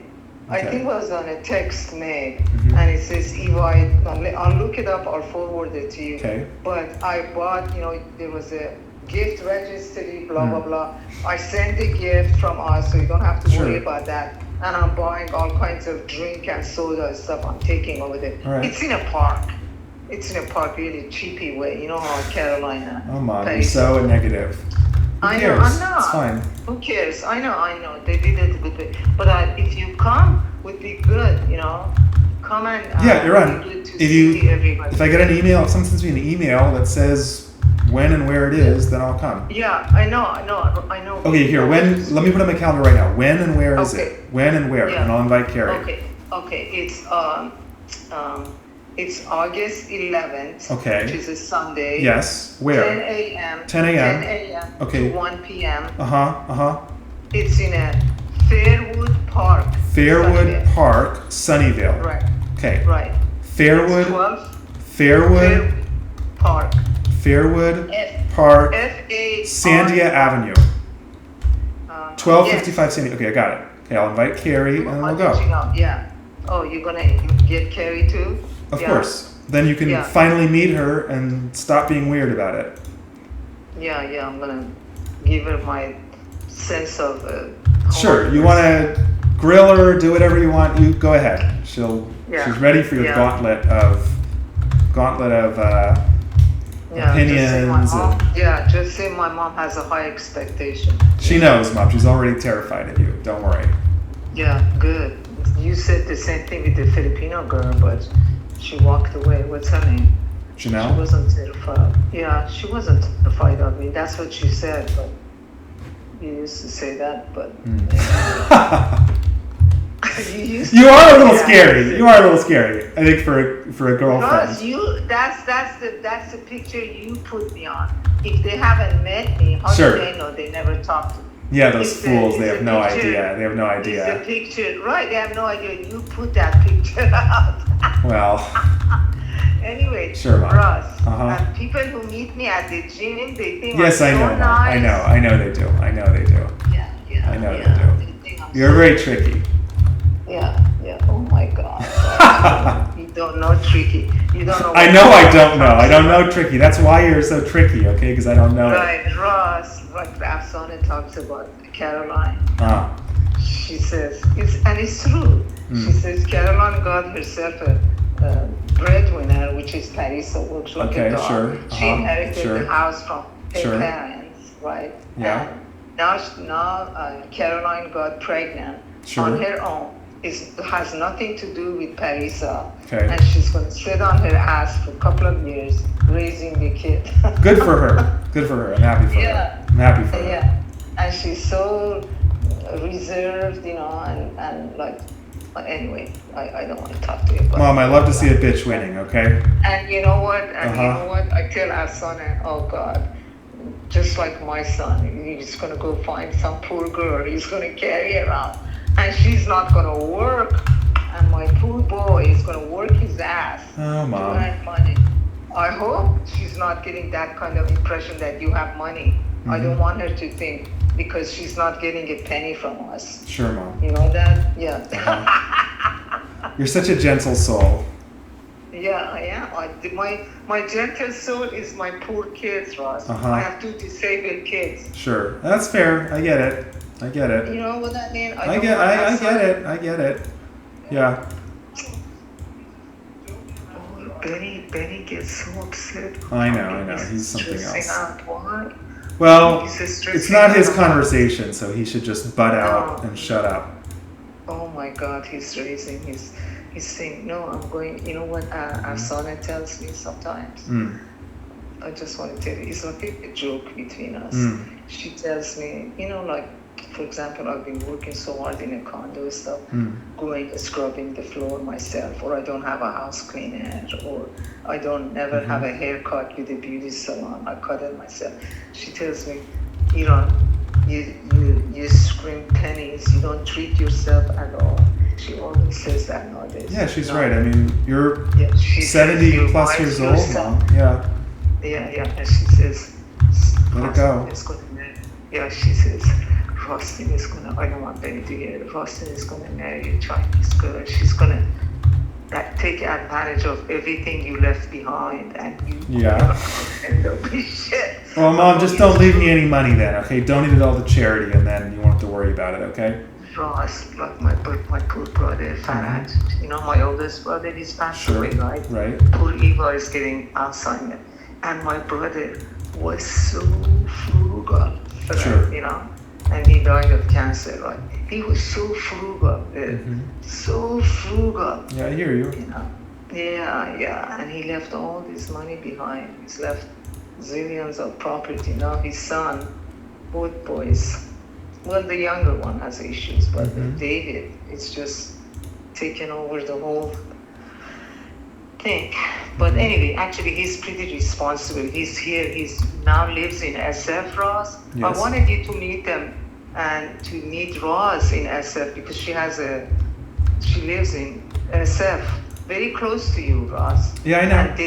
[SPEAKER 3] I
[SPEAKER 2] Okay.
[SPEAKER 3] think it was on a text mail,
[SPEAKER 2] Mhm.
[SPEAKER 3] and it says invite. I'll look it up. I'll forward it to you.
[SPEAKER 2] Okay.
[SPEAKER 3] But I bought, there was a gift registry, blah
[SPEAKER 2] Mm.
[SPEAKER 3] blah blah. I sent the gift from us, so you don't have to
[SPEAKER 2] Sure.
[SPEAKER 3] worry about that. And I'm buying all kinds of drink and soda and stuff. I'm taking over there.
[SPEAKER 2] All right.
[SPEAKER 3] It's in a park. It's in a park, really cheapy way. You know how Carolina.
[SPEAKER 2] Oh, Mom, you're
[SPEAKER 3] pays.
[SPEAKER 2] so negative. Who
[SPEAKER 3] I know,
[SPEAKER 2] cares?
[SPEAKER 3] I'm not.
[SPEAKER 2] It's fine.
[SPEAKER 3] Who cares? I know. They did it with it. But if you come, would be good, Come and
[SPEAKER 2] Yeah, you're
[SPEAKER 3] it'd
[SPEAKER 2] on.
[SPEAKER 3] be good to
[SPEAKER 2] If
[SPEAKER 3] see everybody.
[SPEAKER 2] if I get an email, if someone sends me an email that says when and where it is, then I'll come.
[SPEAKER 3] Yeah, I know.
[SPEAKER 2] Okay, here. When? Let me put it on my calendar right now. When and where is
[SPEAKER 3] Okay.
[SPEAKER 2] it? When and where?
[SPEAKER 3] Yeah.
[SPEAKER 2] And I'll invite Carrie.
[SPEAKER 3] Okay. It's August 11th.
[SPEAKER 2] Okay.
[SPEAKER 3] Which is a Sunday.
[SPEAKER 2] Yes.
[SPEAKER 3] 10
[SPEAKER 2] Where?
[SPEAKER 3] a.m.
[SPEAKER 2] 10 a.m.
[SPEAKER 3] 10 a.m.
[SPEAKER 2] Okay.
[SPEAKER 3] to 1 p.m.
[SPEAKER 2] Uh huh.
[SPEAKER 3] It's in a Fairwood Park.
[SPEAKER 2] Fairwood
[SPEAKER 3] Sunnyvale.
[SPEAKER 2] Park, Sunnyvale.
[SPEAKER 3] Right.
[SPEAKER 2] Okay.
[SPEAKER 3] Right.
[SPEAKER 2] Fairwood.
[SPEAKER 3] 12
[SPEAKER 2] Fairwood.
[SPEAKER 3] Park.
[SPEAKER 2] Fairwood
[SPEAKER 3] F
[SPEAKER 2] Park,
[SPEAKER 3] A
[SPEAKER 2] Sandia Avenue. 1255
[SPEAKER 3] yes.
[SPEAKER 2] Sandia. Okay, I got it. Okay, I'll invite Carrie and then we'll go.
[SPEAKER 3] Yeah. Oh, you're gonna get Carrie too?
[SPEAKER 2] Of
[SPEAKER 3] Yeah.
[SPEAKER 2] course. Then you can
[SPEAKER 3] Yeah.
[SPEAKER 2] finally meet her and stop being weird about it.
[SPEAKER 3] Yeah. I'm gonna give her my sense of.
[SPEAKER 2] Sure. You want to grill her, do whatever you want. You go ahead.
[SPEAKER 3] Yeah.
[SPEAKER 2] She's ready for your
[SPEAKER 3] Yeah.
[SPEAKER 2] gauntlet of opinions.
[SPEAKER 3] Just say my mom has a high expectation.
[SPEAKER 2] She knows, Mom. She's already terrified of you. Don't worry.
[SPEAKER 3] Yeah, good. You said the same thing with the Filipino girl, but she walked away. What's her name? She
[SPEAKER 2] Janelle?
[SPEAKER 3] wasn't terrified. Yeah, she wasn't terrified of me. That's what she said, but you used to say that, but you used to
[SPEAKER 2] You are a little
[SPEAKER 3] Yeah.
[SPEAKER 2] scary. You are a little scary. I think for a girlfriend.
[SPEAKER 3] Because that's the picture you put me on. If they haven't met me, how
[SPEAKER 2] Sure.
[SPEAKER 3] do they know? They never talked to me.
[SPEAKER 2] Yeah, those
[SPEAKER 3] It's the-
[SPEAKER 2] fools. They
[SPEAKER 3] it's
[SPEAKER 2] have
[SPEAKER 3] the
[SPEAKER 2] no
[SPEAKER 3] picture.
[SPEAKER 2] idea. They have no
[SPEAKER 3] It's the
[SPEAKER 2] idea.
[SPEAKER 3] picture, right? They have no idea. You put that picture out.
[SPEAKER 2] Well,
[SPEAKER 3] Anyway,
[SPEAKER 2] Sure, Mom.
[SPEAKER 3] Russ,
[SPEAKER 2] Uh-huh.
[SPEAKER 3] people who meet me at the gym, they think
[SPEAKER 2] yes,
[SPEAKER 3] I'm
[SPEAKER 2] I
[SPEAKER 3] so
[SPEAKER 2] know, Mom.
[SPEAKER 3] nice.
[SPEAKER 2] I know they do. I know they do.
[SPEAKER 3] Yeah.
[SPEAKER 2] I know
[SPEAKER 3] yeah.
[SPEAKER 2] they do.
[SPEAKER 3] They think I'm
[SPEAKER 2] You're
[SPEAKER 3] so-
[SPEAKER 2] very tricky.
[SPEAKER 3] Yeah. Oh my God. You don't know tricky. You don't know.
[SPEAKER 2] I know I don't know. I don't know tricky. That's why you're so tricky, okay? Because I don't know it.
[SPEAKER 3] Right, Ross. Like Afsana talks about Caroline.
[SPEAKER 2] Ah,
[SPEAKER 3] She says, it's true.
[SPEAKER 2] Mm.
[SPEAKER 3] She says Caroline got herself a breadwinner, which is Parisa, works like
[SPEAKER 2] Okay,
[SPEAKER 3] a dog.
[SPEAKER 2] sure.
[SPEAKER 3] She
[SPEAKER 2] Uh-huh,
[SPEAKER 3] inherited
[SPEAKER 2] sure.
[SPEAKER 3] the house from her
[SPEAKER 2] Sure.
[SPEAKER 3] parents, right?
[SPEAKER 2] Yeah.
[SPEAKER 3] And now Caroline got pregnant
[SPEAKER 2] Sure.
[SPEAKER 3] on her own. It has nothing to do with Parisa.
[SPEAKER 2] Okay.
[SPEAKER 3] And she's going to sit on her ass for a couple of years raising the kid.
[SPEAKER 2] good for her. Good for her. I'm happy for
[SPEAKER 3] Yeah.
[SPEAKER 2] her. I'm happy for her.
[SPEAKER 3] Yeah, and she's so reserved, and like Anyway, I don't want to talk to you about
[SPEAKER 2] Mom, I love to see a bitch winning, okay?
[SPEAKER 3] And you know what? I tell our son, oh God, just like my son, he's going to go find some poor girl he's going to carry around. And she's not going to work. And my poor boy is going to work his ass
[SPEAKER 2] Oh, Mom.
[SPEAKER 3] to earn money. I hope she's not getting that kind of impression that you have money. I don't want her to think, because she's not getting a penny from us.
[SPEAKER 2] Sure, Mom.
[SPEAKER 3] You know that? Yeah.
[SPEAKER 2] You're such a gentle soul.
[SPEAKER 3] Yeah, I am. My gentle soul is my poor kids, Ross. I have 2 disabled kids.
[SPEAKER 2] Sure. That's fair. I get it.
[SPEAKER 3] You know what I mean?
[SPEAKER 2] I get it. Yeah.
[SPEAKER 3] Benny gets so upset.
[SPEAKER 2] I know. He's something else.
[SPEAKER 3] What?
[SPEAKER 2] Well, it's not his conversation, so he should just butt out and shut up.
[SPEAKER 3] Oh my God, he's raising his. He's saying, no, I'm going. You know what our son tells me sometimes? I just want to tell you, it's like a joke between us. She tells me, like, for example, I've been working so hard in a condo stuff, going scrubbing the floor myself, or I don't have a house cleaner, or I don't never have a haircut with a beauty salon. I cut it myself. She tells me, you scream pennies. You don't treat yourself at all. She always says that nowadays.
[SPEAKER 2] Yeah, she's right. I mean, you're 70 plus years old now. Yeah.
[SPEAKER 3] Yeah. And she says,
[SPEAKER 2] let it go.
[SPEAKER 3] She says, Rustin is gonna. I don't want Benny to hear it. Rustin is gonna marry a Chinese girl. She's gonna take advantage of everything you left behind, and you end up with shit.
[SPEAKER 2] Well, Mom, just don't leave me any money then, okay? Donate it all to charity, and then you won't have to worry about it, okay?
[SPEAKER 3] Ross, like my poor brother, Farhad. My oldest brother, he's passed away, right?
[SPEAKER 2] Right.
[SPEAKER 3] Poor Eva is getting Alzheimer's, and my brother was so frugal, and he died of cancer, right? He was so frugal, so frugal.
[SPEAKER 2] Yeah, I hear you.
[SPEAKER 3] Yeah, and he left all this money behind. He's left zillions of property. Now his son, both boys, well, the younger one has issues, but David is just taking over the whole thing. But anyway, actually, he's pretty responsible. He's here. He's now lives in SF, Ross. Yes. I wanted you to meet them and to meet Ross in SF, because she lives in SF, very close to you, Ross.
[SPEAKER 2] Yeah, I know.
[SPEAKER 3] And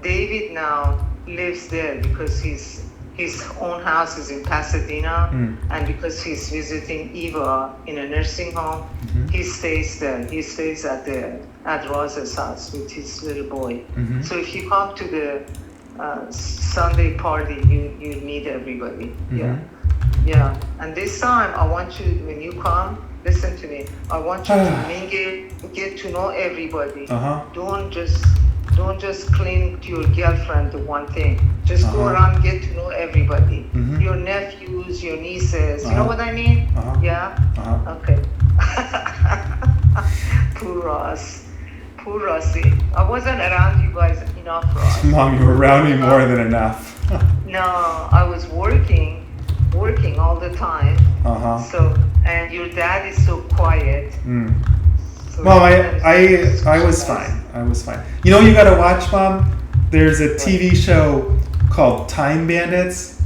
[SPEAKER 3] David now lives there because his own house is in Pasadena, and because he's visiting Eva in a nursing home, he stays there. He stays at Ross's house with his little boy. So if you come to the Sunday party, you meet everybody. Yeah. And this time, I want you, when you come, listen to me. I want you to mingle, get to know everybody. Don't just cling to your girlfriend to one thing. Just go around, get to know everybody. Your nephews, your nieces. You know what I mean? Yeah? Okay. Poor Rossi. I wasn't around you guys enough, Ross.
[SPEAKER 2] Mom, you were around me more than enough.
[SPEAKER 3] No, I was working all the time. So, and your dad is so quiet. So
[SPEAKER 2] Mom, I was fine. You know what you gotta watch, Mom? There's a TV show called Time Bandits.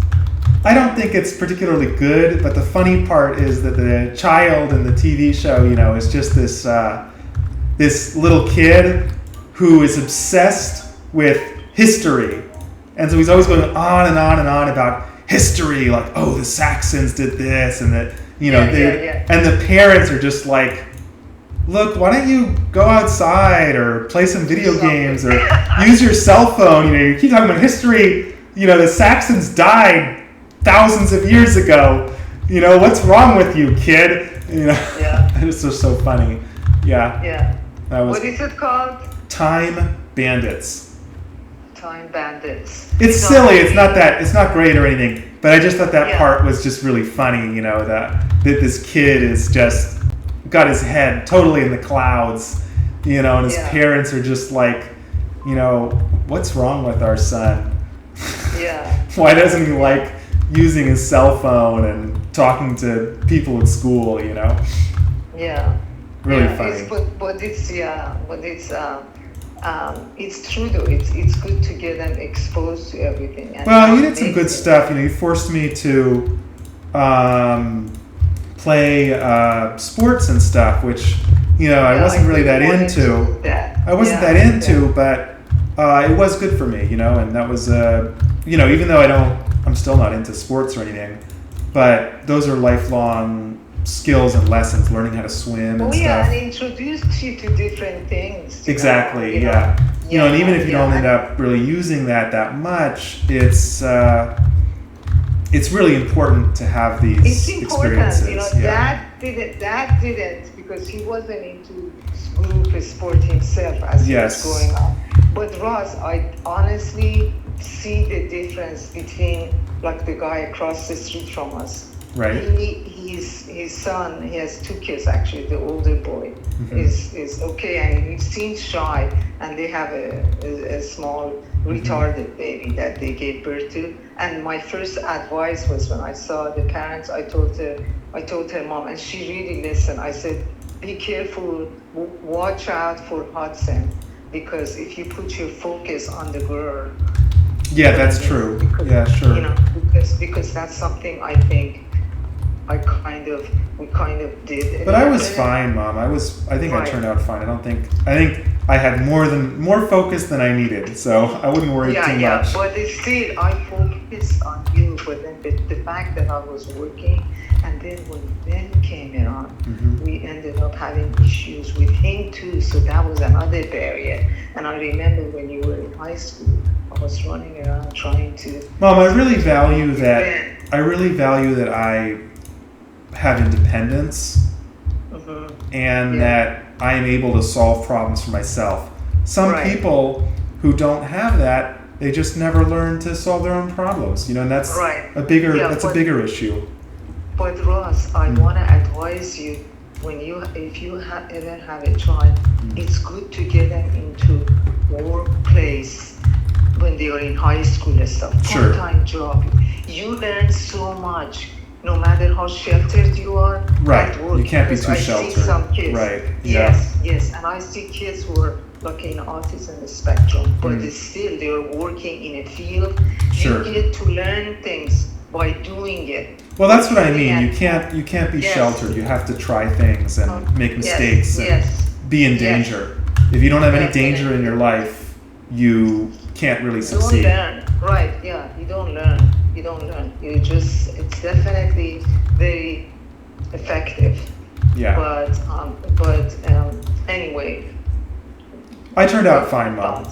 [SPEAKER 2] I don't think it's particularly good, but the funny part is that the child in the TV show, is just this little kid who is obsessed with history. And so he's always going on and on and on about history, like, oh, the Saxons did this, and that, and the parents are just like, look, why don't you go outside or play some video games or use your cell phone? You keep talking about history. The Saxons died thousands of years ago. What's wrong with you, kid? It's just so funny. Yeah.
[SPEAKER 3] What is it called?
[SPEAKER 2] Time Bandits.
[SPEAKER 3] Time Bandits.
[SPEAKER 2] It's silly. It's not great or anything. But I just thought that part was just really funny. That this kid is just got his head totally in the clouds, and his parents are just like, what's wrong with our son? Why doesn't he like using his cell phone and talking to people at school,
[SPEAKER 3] Yeah.
[SPEAKER 2] Really
[SPEAKER 3] yeah,
[SPEAKER 2] funny.
[SPEAKER 3] but it's true though. It's good to get them exposed to everything. And
[SPEAKER 2] Well,
[SPEAKER 3] that
[SPEAKER 2] you did some
[SPEAKER 3] makes
[SPEAKER 2] good
[SPEAKER 3] it-
[SPEAKER 2] stuff. You forced me to play sports and stuff, which I
[SPEAKER 3] Yeah,
[SPEAKER 2] wasn't really that
[SPEAKER 3] wanted to
[SPEAKER 2] into.
[SPEAKER 3] do that.
[SPEAKER 2] I wasn't
[SPEAKER 3] Yeah,
[SPEAKER 2] that into, but it was good for me, and that was even though I'm still not into sports or anything, but those are lifelong skills and lessons, learning how to swim and
[SPEAKER 3] Oh
[SPEAKER 2] stuff.
[SPEAKER 3] yeah, and introduced you to different things.
[SPEAKER 2] Exactly, yeah. And even if you don't end up really using that much, it's really important to have these
[SPEAKER 3] It's important,
[SPEAKER 2] experiences.
[SPEAKER 3] Dad didn't because he wasn't into group sport himself as he was growing up. But Ross, I honestly see the difference between like the guy across the street from us.
[SPEAKER 2] Right.
[SPEAKER 3] His son, he has 2 kids actually. The older boy is okay, and he seems shy, and they have a small retarded baby that they gave birth to. And my first advice was when I saw the parents, I told her mom, and she really listened. I said, be careful, watch out for Hudson, because if you put your focus on the girl.
[SPEAKER 2] Yeah, that's true. Yeah, sure.
[SPEAKER 3] Because that's something I think we kind of did.
[SPEAKER 2] But I was fine, Mom. I think I turned out fine. I think I had more focus than I needed, so I wouldn't worry too much.
[SPEAKER 3] Yeah, but still, I focused on you. But then the fact that I was working, and then when Ben came around, we ended up having issues with him too. So that was another barrier. And I remember when you were in high school, I was running around trying to.
[SPEAKER 2] Mom, I really value that. I really value that I have independence and that I am able to solve problems for myself. Some people who don't have that, they just never learn to solve their own problems, and that's a bigger issue.
[SPEAKER 3] But Ross, I want to advise you, if you ever have a child, it's good to get them into workplace when they are in high school and stuff.
[SPEAKER 2] Sure.
[SPEAKER 3] Part-time job. You learn so much. No matter how sheltered you are,
[SPEAKER 2] right? You can't be too
[SPEAKER 3] I
[SPEAKER 2] sheltered.
[SPEAKER 3] See some kids,
[SPEAKER 2] right?
[SPEAKER 3] Yes, and I see kids who are like in autism spectrum, but still they are working in a field.
[SPEAKER 2] Sure.
[SPEAKER 3] You get to learn things by doing it.
[SPEAKER 2] Well, that's what I mean. You can't be sheltered. You have to try things and make mistakes and be in danger. If you don't have any danger in your life, you can't really succeed.
[SPEAKER 3] You don't learn, right? Yeah, you don't learn. It's definitely very effective.
[SPEAKER 2] Yeah.
[SPEAKER 3] But anyway.
[SPEAKER 2] I turned out fine, Mom.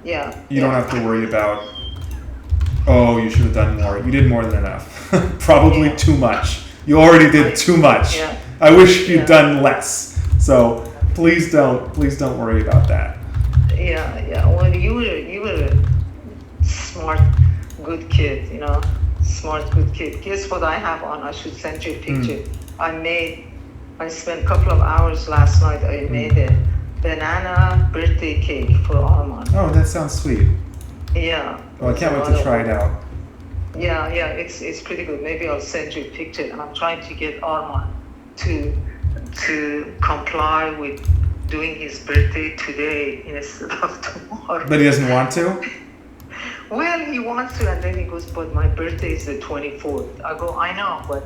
[SPEAKER 3] Yeah.
[SPEAKER 2] You don't have to worry about, you should have done more. You did more than enough. Probably too much. You already did too much.
[SPEAKER 3] Yeah.
[SPEAKER 2] I wish you'd done less. So please don't worry about that.
[SPEAKER 3] Yeah. Well, you were a smart, good kid, Smart, good kid. Guess what I have on? I should send you a picture. I spent a couple of hours last night. I made a banana birthday cake for Armand.
[SPEAKER 2] Oh, that sounds sweet.
[SPEAKER 3] Yeah.
[SPEAKER 2] Well, I can't wait to try it out.
[SPEAKER 3] Yeah, it's pretty good. Maybe I'll send you a picture. And I'm trying to get Armand to comply with doing his birthday today instead of tomorrow.
[SPEAKER 2] But he doesn't want to?
[SPEAKER 3] Well, he wants to, and then he goes, but my birthday is the 24th. I go, I know, but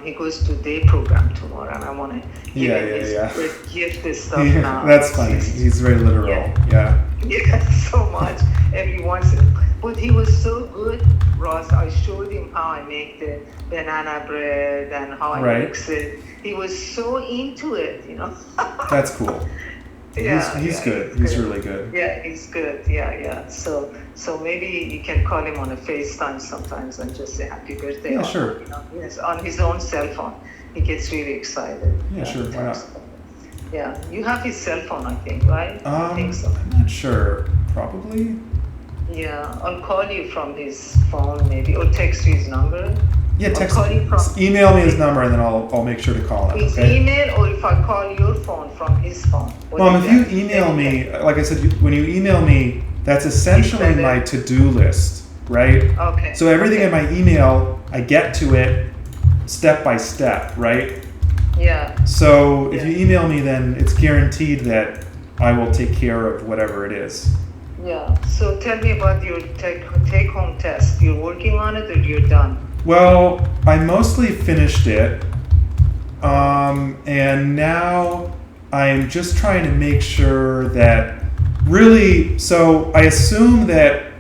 [SPEAKER 3] he goes to day program tomorrow, and I want to give him his gift and stuff now.
[SPEAKER 2] That's funny. He's very literal. Yeah.
[SPEAKER 3] Yeah, so much. Every once but he was so good, Ross. I showed him how I make the banana bread and how I mix it. He was so into it,
[SPEAKER 2] That's cool.
[SPEAKER 3] Yeah,
[SPEAKER 2] he's good. He's really good.
[SPEAKER 3] Yeah, he's good. Yeah. So maybe you can call him on a FaceTime sometimes and just say happy birthday.
[SPEAKER 2] Yeah, sure.
[SPEAKER 3] Yes, on his own cell phone. He gets really excited.
[SPEAKER 2] Yeah, sure. Why not?
[SPEAKER 3] Yeah, you have his cell phone, I think, right? I think so.
[SPEAKER 2] I'm not sure. Probably.
[SPEAKER 3] Yeah, I'll call you from his phone maybe, or text you his number.
[SPEAKER 2] Yeah, email me his number and then I'll make sure to call him.
[SPEAKER 3] His email, or if I call your phone from his phone.
[SPEAKER 2] Mom, if you email me, like I said, when you email me, that's essentially my to-do list, right?
[SPEAKER 3] Okay.
[SPEAKER 2] So everything in my email, I get to it step by step, right?
[SPEAKER 3] Yeah.
[SPEAKER 2] So if you email me, then it's guaranteed that I will take care of whatever it is.
[SPEAKER 3] Yeah. So tell me about your take-home test. You're working on it, or you're done?
[SPEAKER 2] Well, I mostly finished it, and now I'm just trying to make sure that really. So I assume that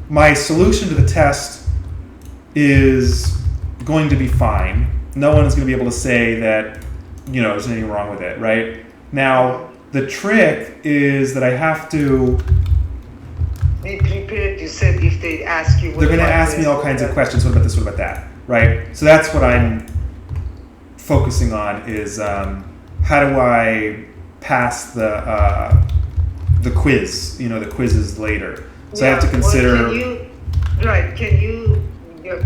[SPEAKER 2] my solution to the test is going to be fine. No one is going to be able to say that there's anything wrong with it, right? Now the trick is that I have to.
[SPEAKER 3] Be prepared. You said if they ask you,
[SPEAKER 2] They're going to ask me all kinds of questions. What about this? What about that? Right? So that's what I'm focusing on is how do I pass the quiz? The quizzes later. So I have to consider.
[SPEAKER 3] Can you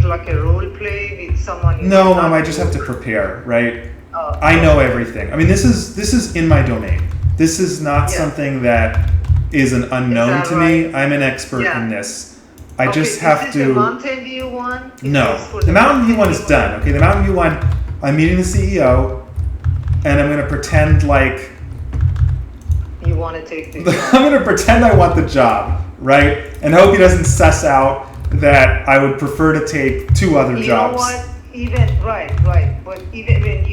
[SPEAKER 3] like a role play with someone?
[SPEAKER 2] No, Mom. I just have to prepare. Right? I know everything. I mean, this is in my domain. This is not something that is an unknown to me. I'm an expert in this. I just have to.
[SPEAKER 3] The Mountain View one?
[SPEAKER 2] No, the Mountain View one is done. Okay, the Mountain View one. I'm meeting the CEO, and I'm going to pretend like.
[SPEAKER 3] You want to take the job.
[SPEAKER 2] I'm going to pretend I want the job, right? And hope he doesn't suss out that I would prefer to take 2 other jobs.
[SPEAKER 3] You know what? Right. But even when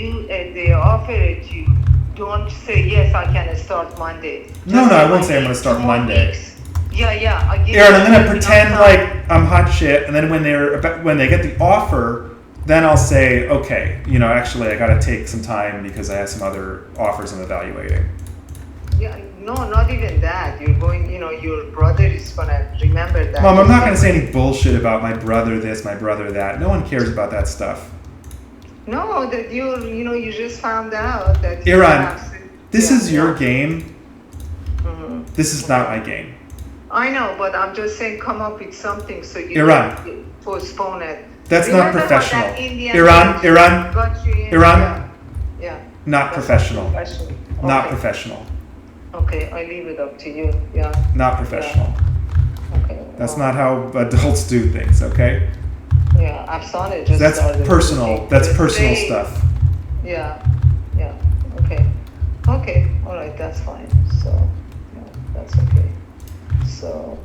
[SPEAKER 3] they offer it you, don't say yes. I can start Monday.
[SPEAKER 2] No, I won't say I'm going to start Monday.
[SPEAKER 3] Weeks. Yeah.
[SPEAKER 2] Aaron, I'm going to pretend like I'm hot shit, and then when they get the offer, then I'll say, okay, actually I got to take some time because I have some other offers I'm evaluating.
[SPEAKER 3] Yeah, no, not even that. You're going, your brother is going to remember that.
[SPEAKER 2] Mom, I'm not going to say any bullshit about my brother this, my brother that. No one cares about that stuff.
[SPEAKER 3] No, that you just found out that.
[SPEAKER 2] Aaron, this is your game. Mm-hmm. This is not my game.
[SPEAKER 3] I know, but I'm just saying come up with something so you
[SPEAKER 2] Iran.
[SPEAKER 3] Postpone it.
[SPEAKER 2] That's
[SPEAKER 3] Remember
[SPEAKER 2] not professional.
[SPEAKER 3] Iran. Yeah.
[SPEAKER 2] Not professional.
[SPEAKER 3] Okay.
[SPEAKER 2] Not professional.
[SPEAKER 3] Okay, I leave it up to you. Yeah.
[SPEAKER 2] Not professional.
[SPEAKER 3] Yeah. Okay.
[SPEAKER 2] That's not how adults do things, okay?
[SPEAKER 3] Yeah, Afsana just
[SPEAKER 2] That's
[SPEAKER 3] started
[SPEAKER 2] personal. That's personal stuff.
[SPEAKER 3] Yeah. Okay. All right, that's fine. So, that's okay. So,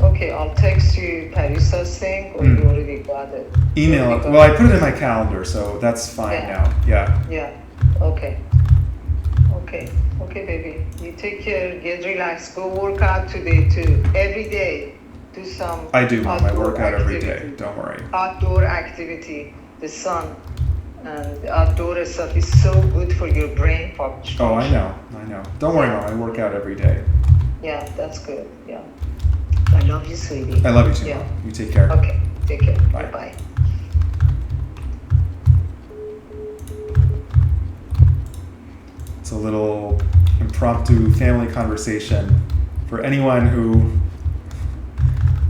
[SPEAKER 3] okay, I'll text you Parisa's thing, or you already got it?
[SPEAKER 2] Email it. Well, I put it in my calendar, so that's fine now. Yeah.
[SPEAKER 3] Yeah. Okay, baby. You take care. Get relaxed. Go work out today too. Every day. Do some.
[SPEAKER 2] I do, Mom. I work out every day. Don't worry.
[SPEAKER 3] Outdoor activity. The sun and the outdoor stuff is so good for your brain function.
[SPEAKER 2] Oh, I know. Don't worry, Mom. I work out every day.
[SPEAKER 3] Yeah, that's good. Yeah. I love you, sweetie.
[SPEAKER 2] I love you too, Mom. You take care.
[SPEAKER 3] Okay. Take care.
[SPEAKER 2] Bye.
[SPEAKER 3] Bye.
[SPEAKER 2] It's a little impromptu family conversation for anyone who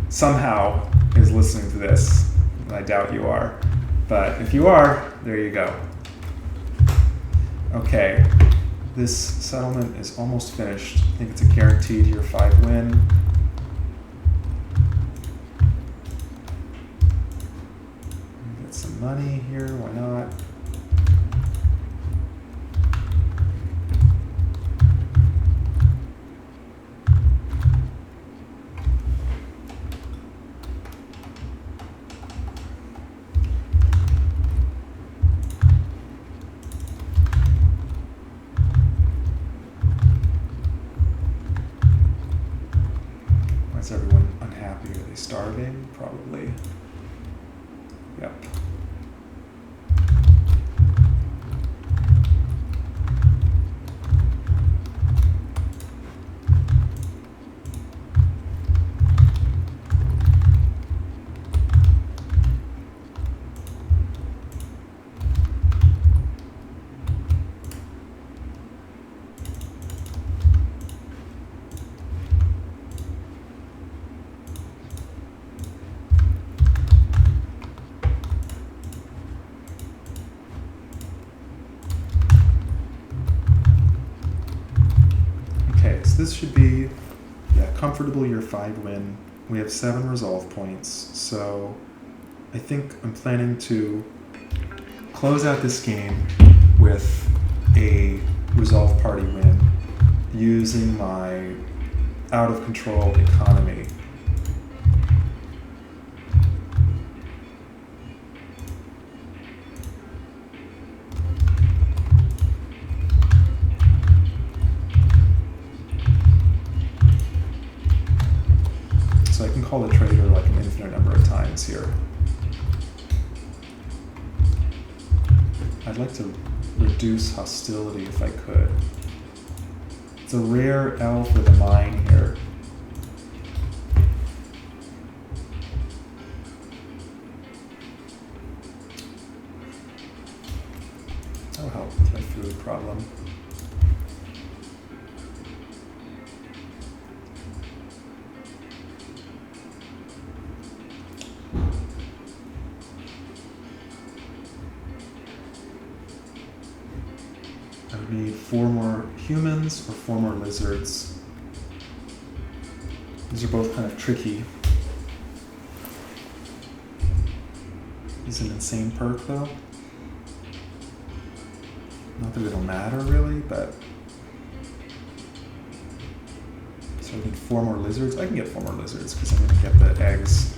[SPEAKER 2] somehow is listening to this. And I doubt you are. But if you are, there you go. Okay. This settlement is almost finished. I think it's a guaranteed year 5 win. Get some money here, why not? Is everyone unhappy? Are they starving? Probably. Yep. This should be comfortable year 5 win. We have 7 resolve points, so I think I'm planning to close out this game with a resolve party win using my out of control economy. So I can call the trader like an infinite number of times here. I'd like to reduce hostility if I could. It's a rare elf with a mine here. That'll help with my food problem. I would need 4 more humans or 4 more lizards. These are both kind of tricky. Is an insane perk though. Not that it'll matter really, but. So I need 4 more lizards. I can get 4 more lizards because I'm going to get the eggs.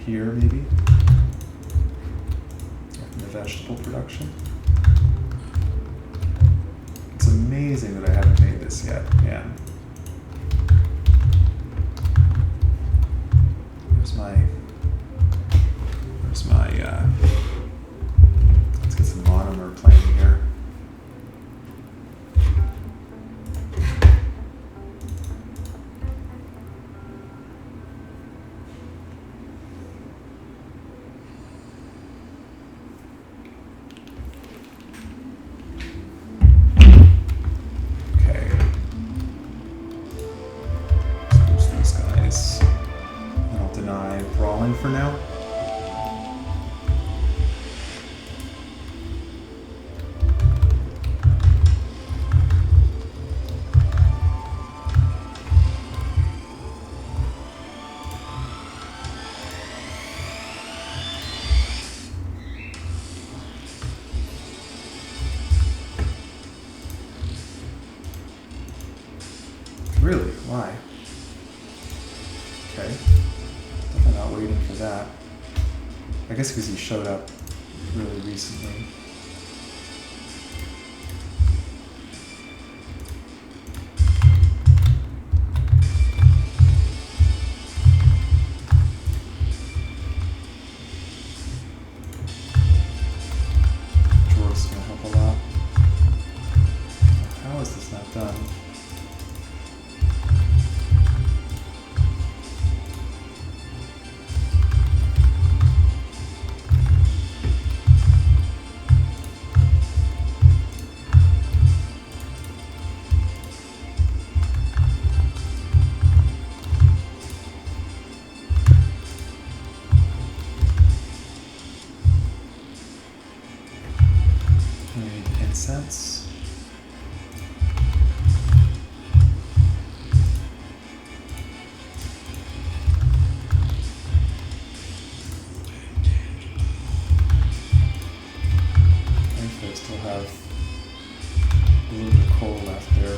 [SPEAKER 2] Here maybe, from the vegetable production. It's amazing that I haven't made this yet, man. Where's my, let's get some monomer playing here. For now. Really? Why? Okay. Definitely not waiting for that. I guess because he showed up really recently. Jor's gonna help a lot. How is this not done? Cents. I think I still have a little bit of coal left there.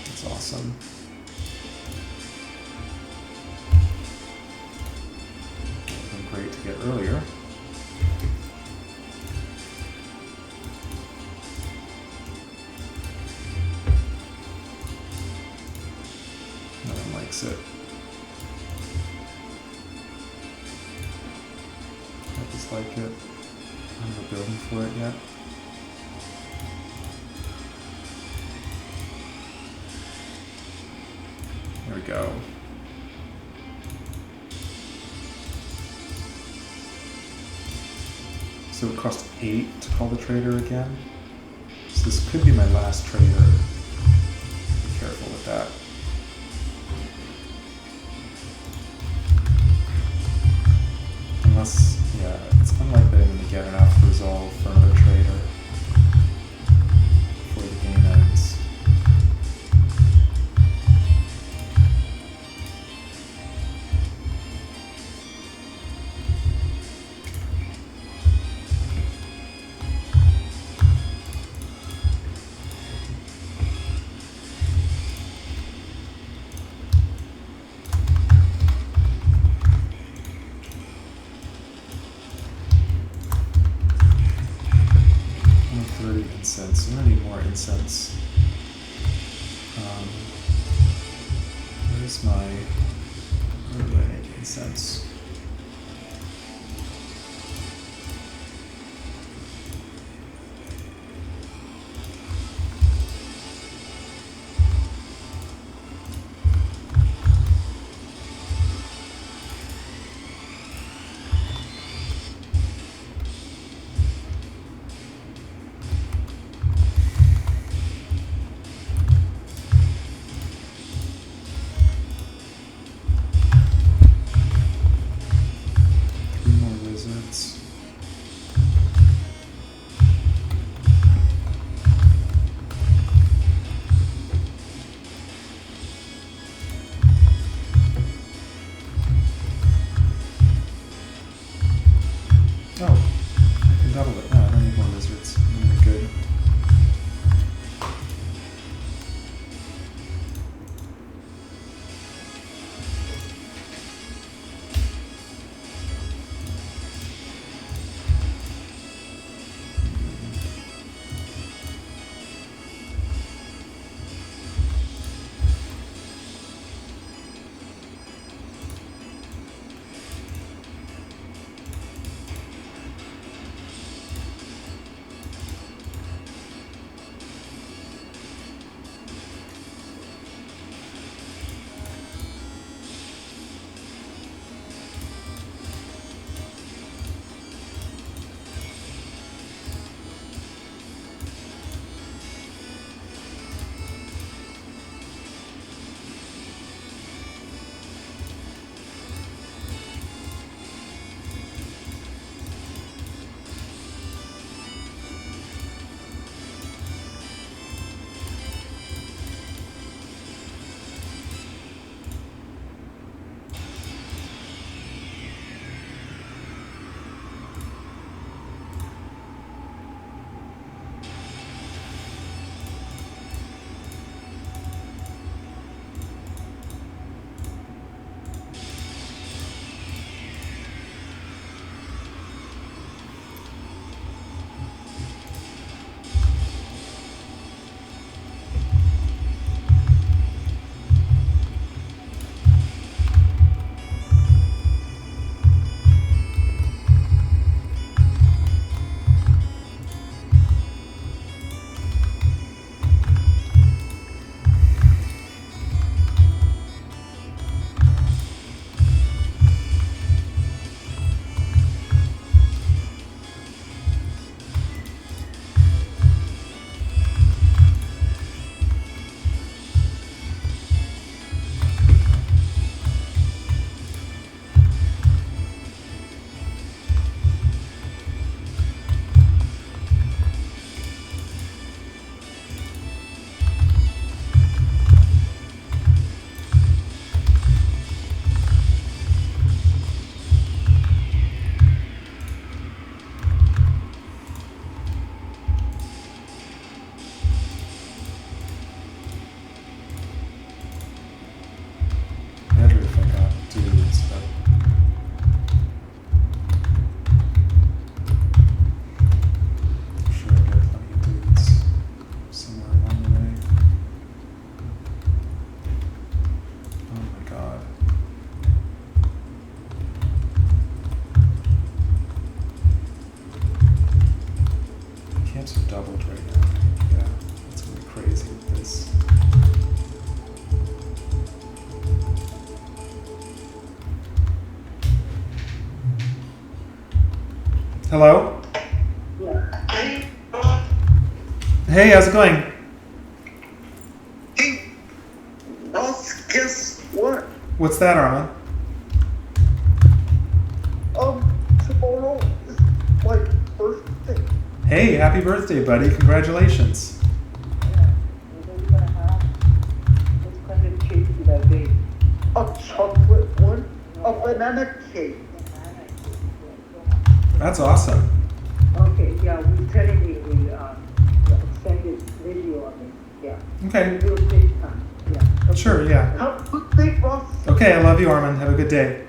[SPEAKER 2] That's awesome. Great to get earlier. No one likes it. I dislike it. I'm not building for it yet. There we go. So it cost 8 to call the trader again. So this could be my last trader. Be careful with that. Unless, yeah, it's unlikely Is my overlay making sense? Hello? Hey, how's it going?
[SPEAKER 4] Hey, boss, guess what?
[SPEAKER 2] What's that, Armand?
[SPEAKER 4] Tomorrow is my birthday.
[SPEAKER 2] Hey, happy birthday, buddy. Congratulations.
[SPEAKER 4] Yeah, we're gonna have this kind of cake for that day. A chocolate one? A banana cake.
[SPEAKER 2] That's awesome.
[SPEAKER 4] Okay, yeah, we're telling you send this video on it. Yeah.
[SPEAKER 2] Okay.
[SPEAKER 4] We'll take time. Yeah. Okay.
[SPEAKER 2] Sure, yeah.
[SPEAKER 4] Have a good day, boss.
[SPEAKER 2] Okay, I love you, Armand. Have a good day.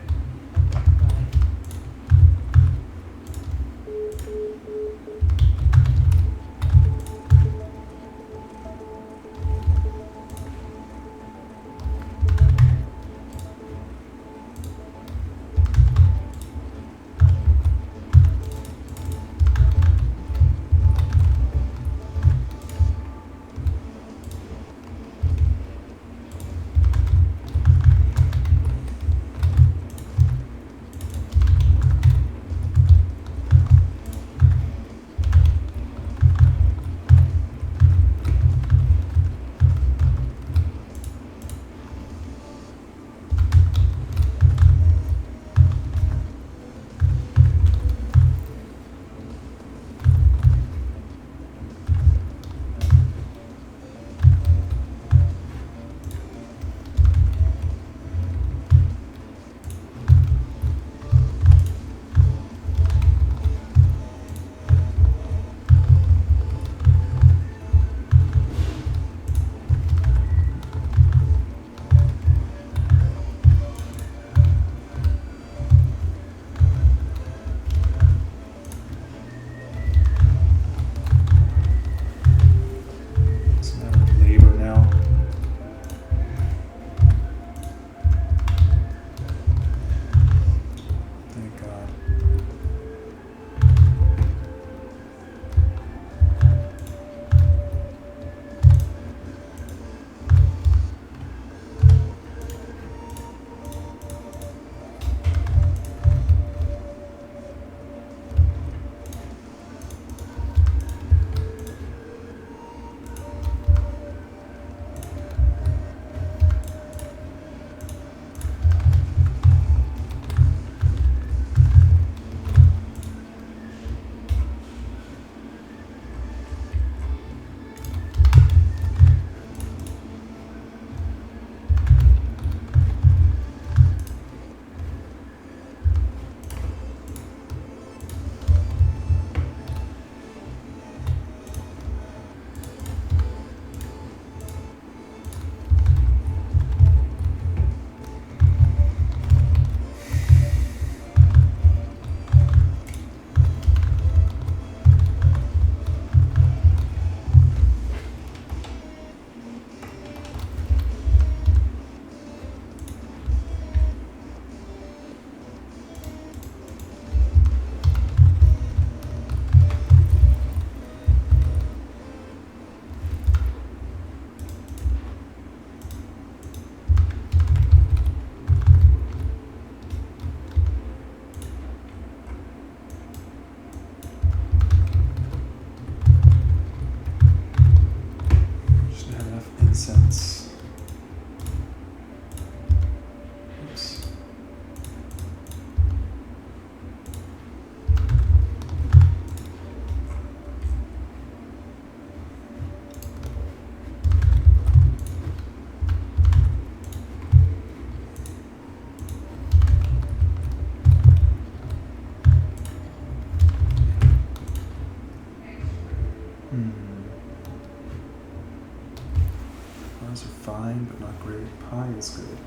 [SPEAKER 2] great. Pie is good.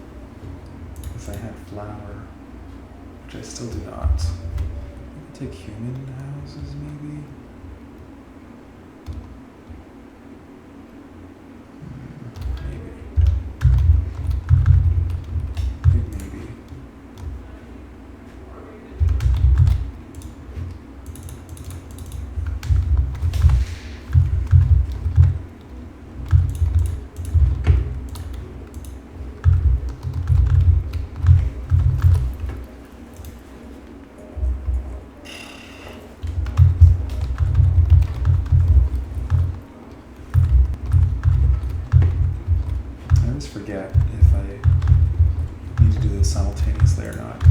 [SPEAKER 2] Because I had flour, which I still do not. Take human houses, maybe? Maybe. Maybe. I always forget if I need to do this simultaneously or not.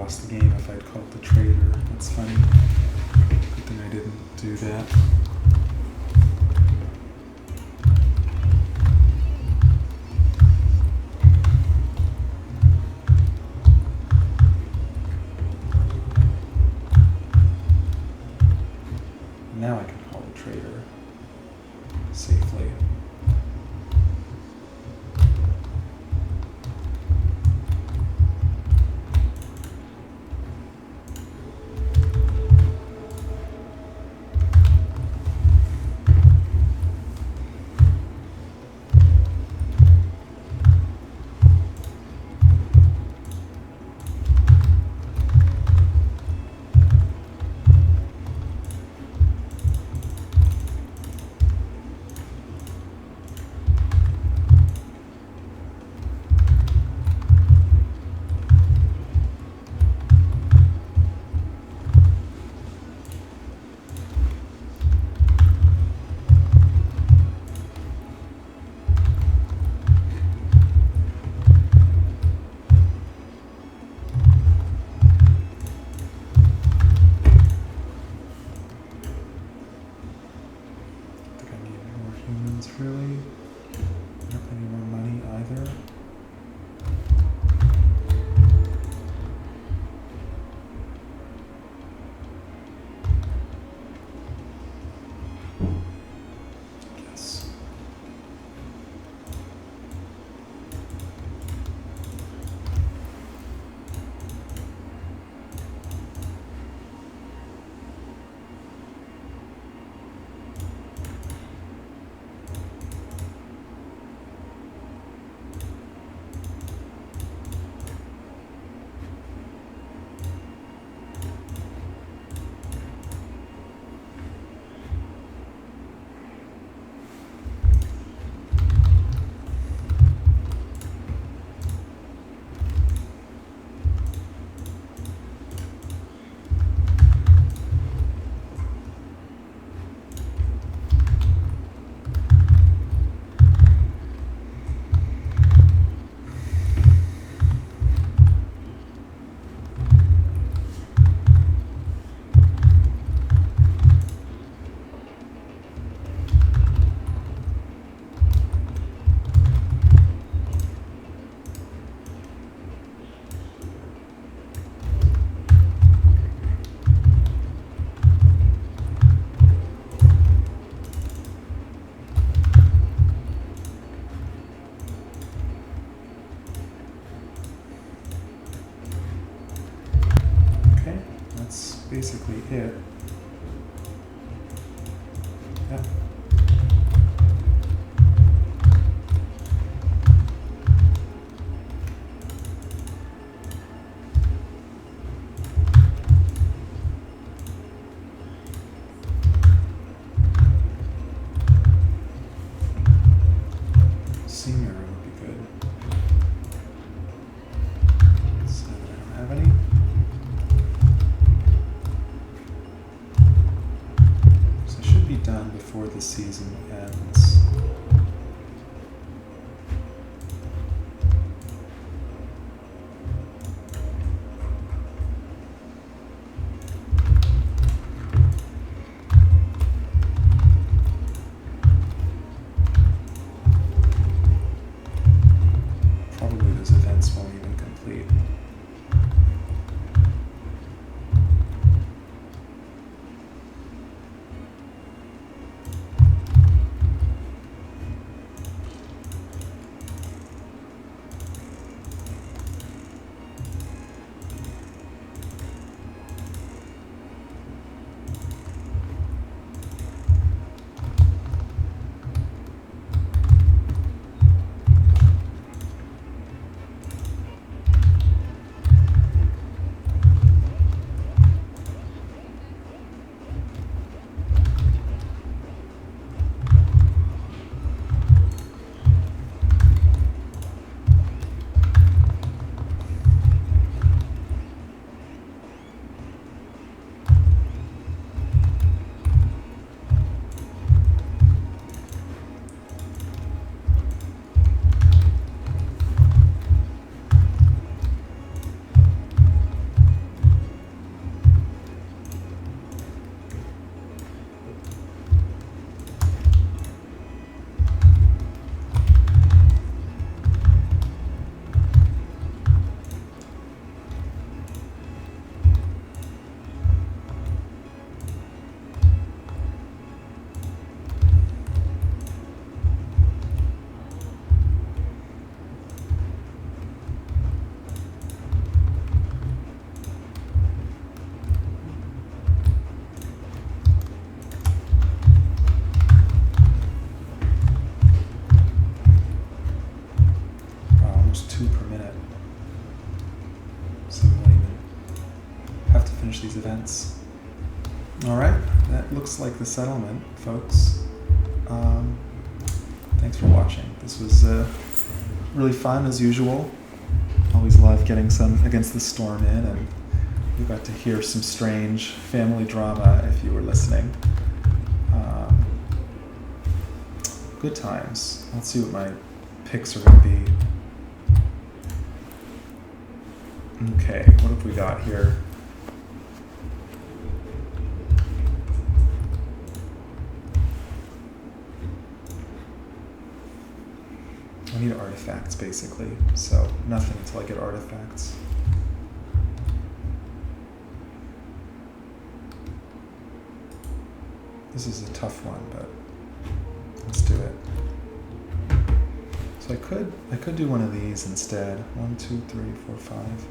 [SPEAKER 2] lost the game if I'd called the trader. That's funny. Good thing I didn't do that. Now I can call the trader safely. Really? Not any more money either. Yes. Basically it. Yeah. Senior would be good. So I don't have any. Done before the season ends. Probably those events won't even complete. finish these events. All right, that looks like the settlement, folks. Thanks for watching. This was really fun as usual. Always love getting some Against the Storm in, and you got to hear some strange family drama if you were listening. Good times. Let's see what my picks are going to be. Okay, what have we got here? I need artifacts, basically, so nothing until I get artifacts. This is a tough one, but let's do it. So I could do one of these instead. 1, 2, 3, 4, 5.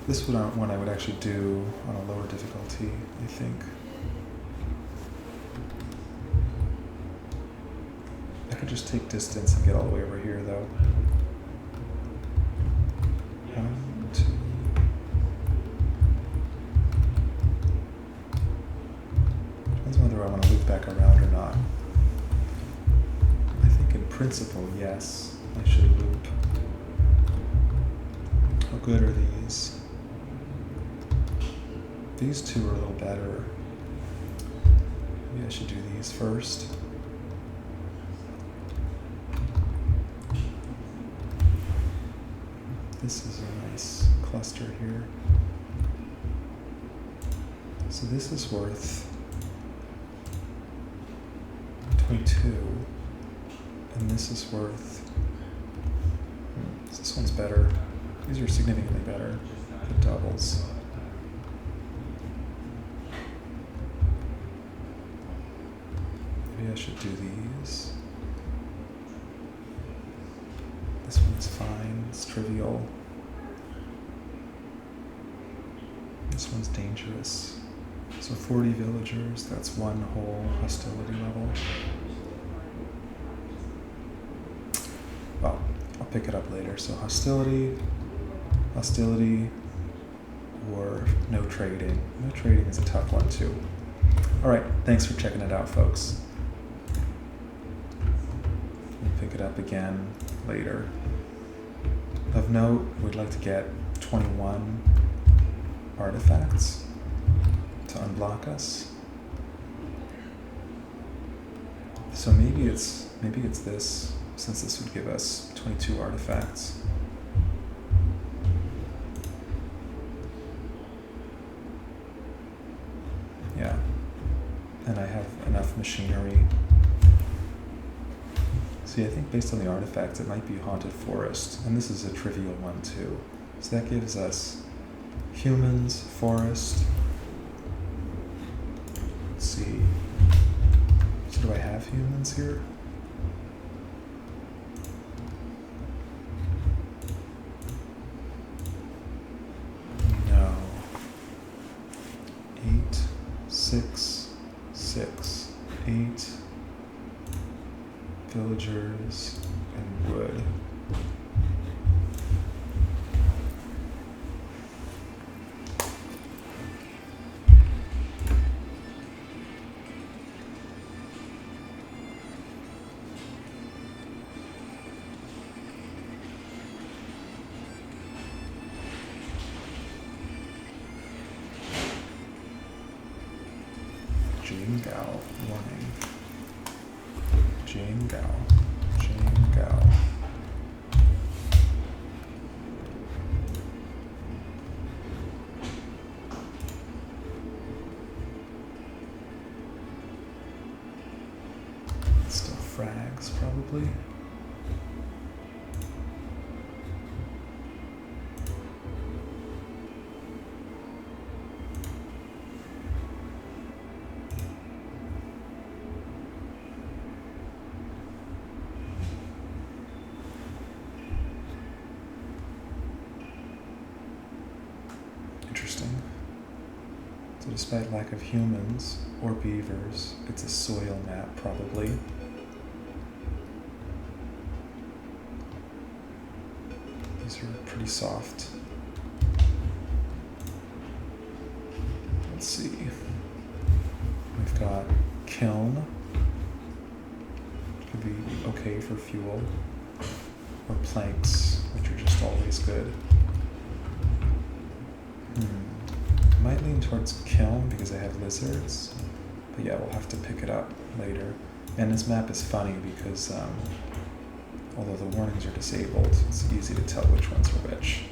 [SPEAKER 2] This one I would actually do on a lower difficulty, I think. I could just take distance and get all the way over here, though. 1, 2. Depends on whether I want to loop back around or not. I think in principle, yes, I should loop. How good are these? These two are a little better. Maybe I should do these first. This is a nice cluster here. So this is worth 22, and this is worth, this one's better. These are significantly better, the doubles. Maybe I should do these. This one's fine, it's trivial. This one's dangerous. So 40 villagers, that's one whole hostility level. Well, I'll pick it up later. So hostility, or no trading. No trading is a tough one too. All right, thanks for checking it out, folks. We'll pick it up again later. Of note, we'd like to get 21 artifacts to unblock us. So maybe it's this, since this would give us 22 artifacts. Yeah, and I have enough machinery. See, I think based on the artifacts, it might be Haunted Forest, and this is a trivial one too. So that gives us humans, forest. Let's see. So do I have humans here? No. 8, 6, 6, 8 villagers and wood. Jane Gao, warning. Jane Gao, Jane Gao. Still frags, probably. Interesting. So despite lack of humans or beavers, it's a soil map probably. These are pretty soft. Let's see. We've got kiln. Could be okay for fuel. Or planks, which are just always good. Might lean towards kiln because I have lizards. But yeah, we'll have to pick it up later. And this map is funny because although the warnings are disabled, it's easy to tell which ones are which.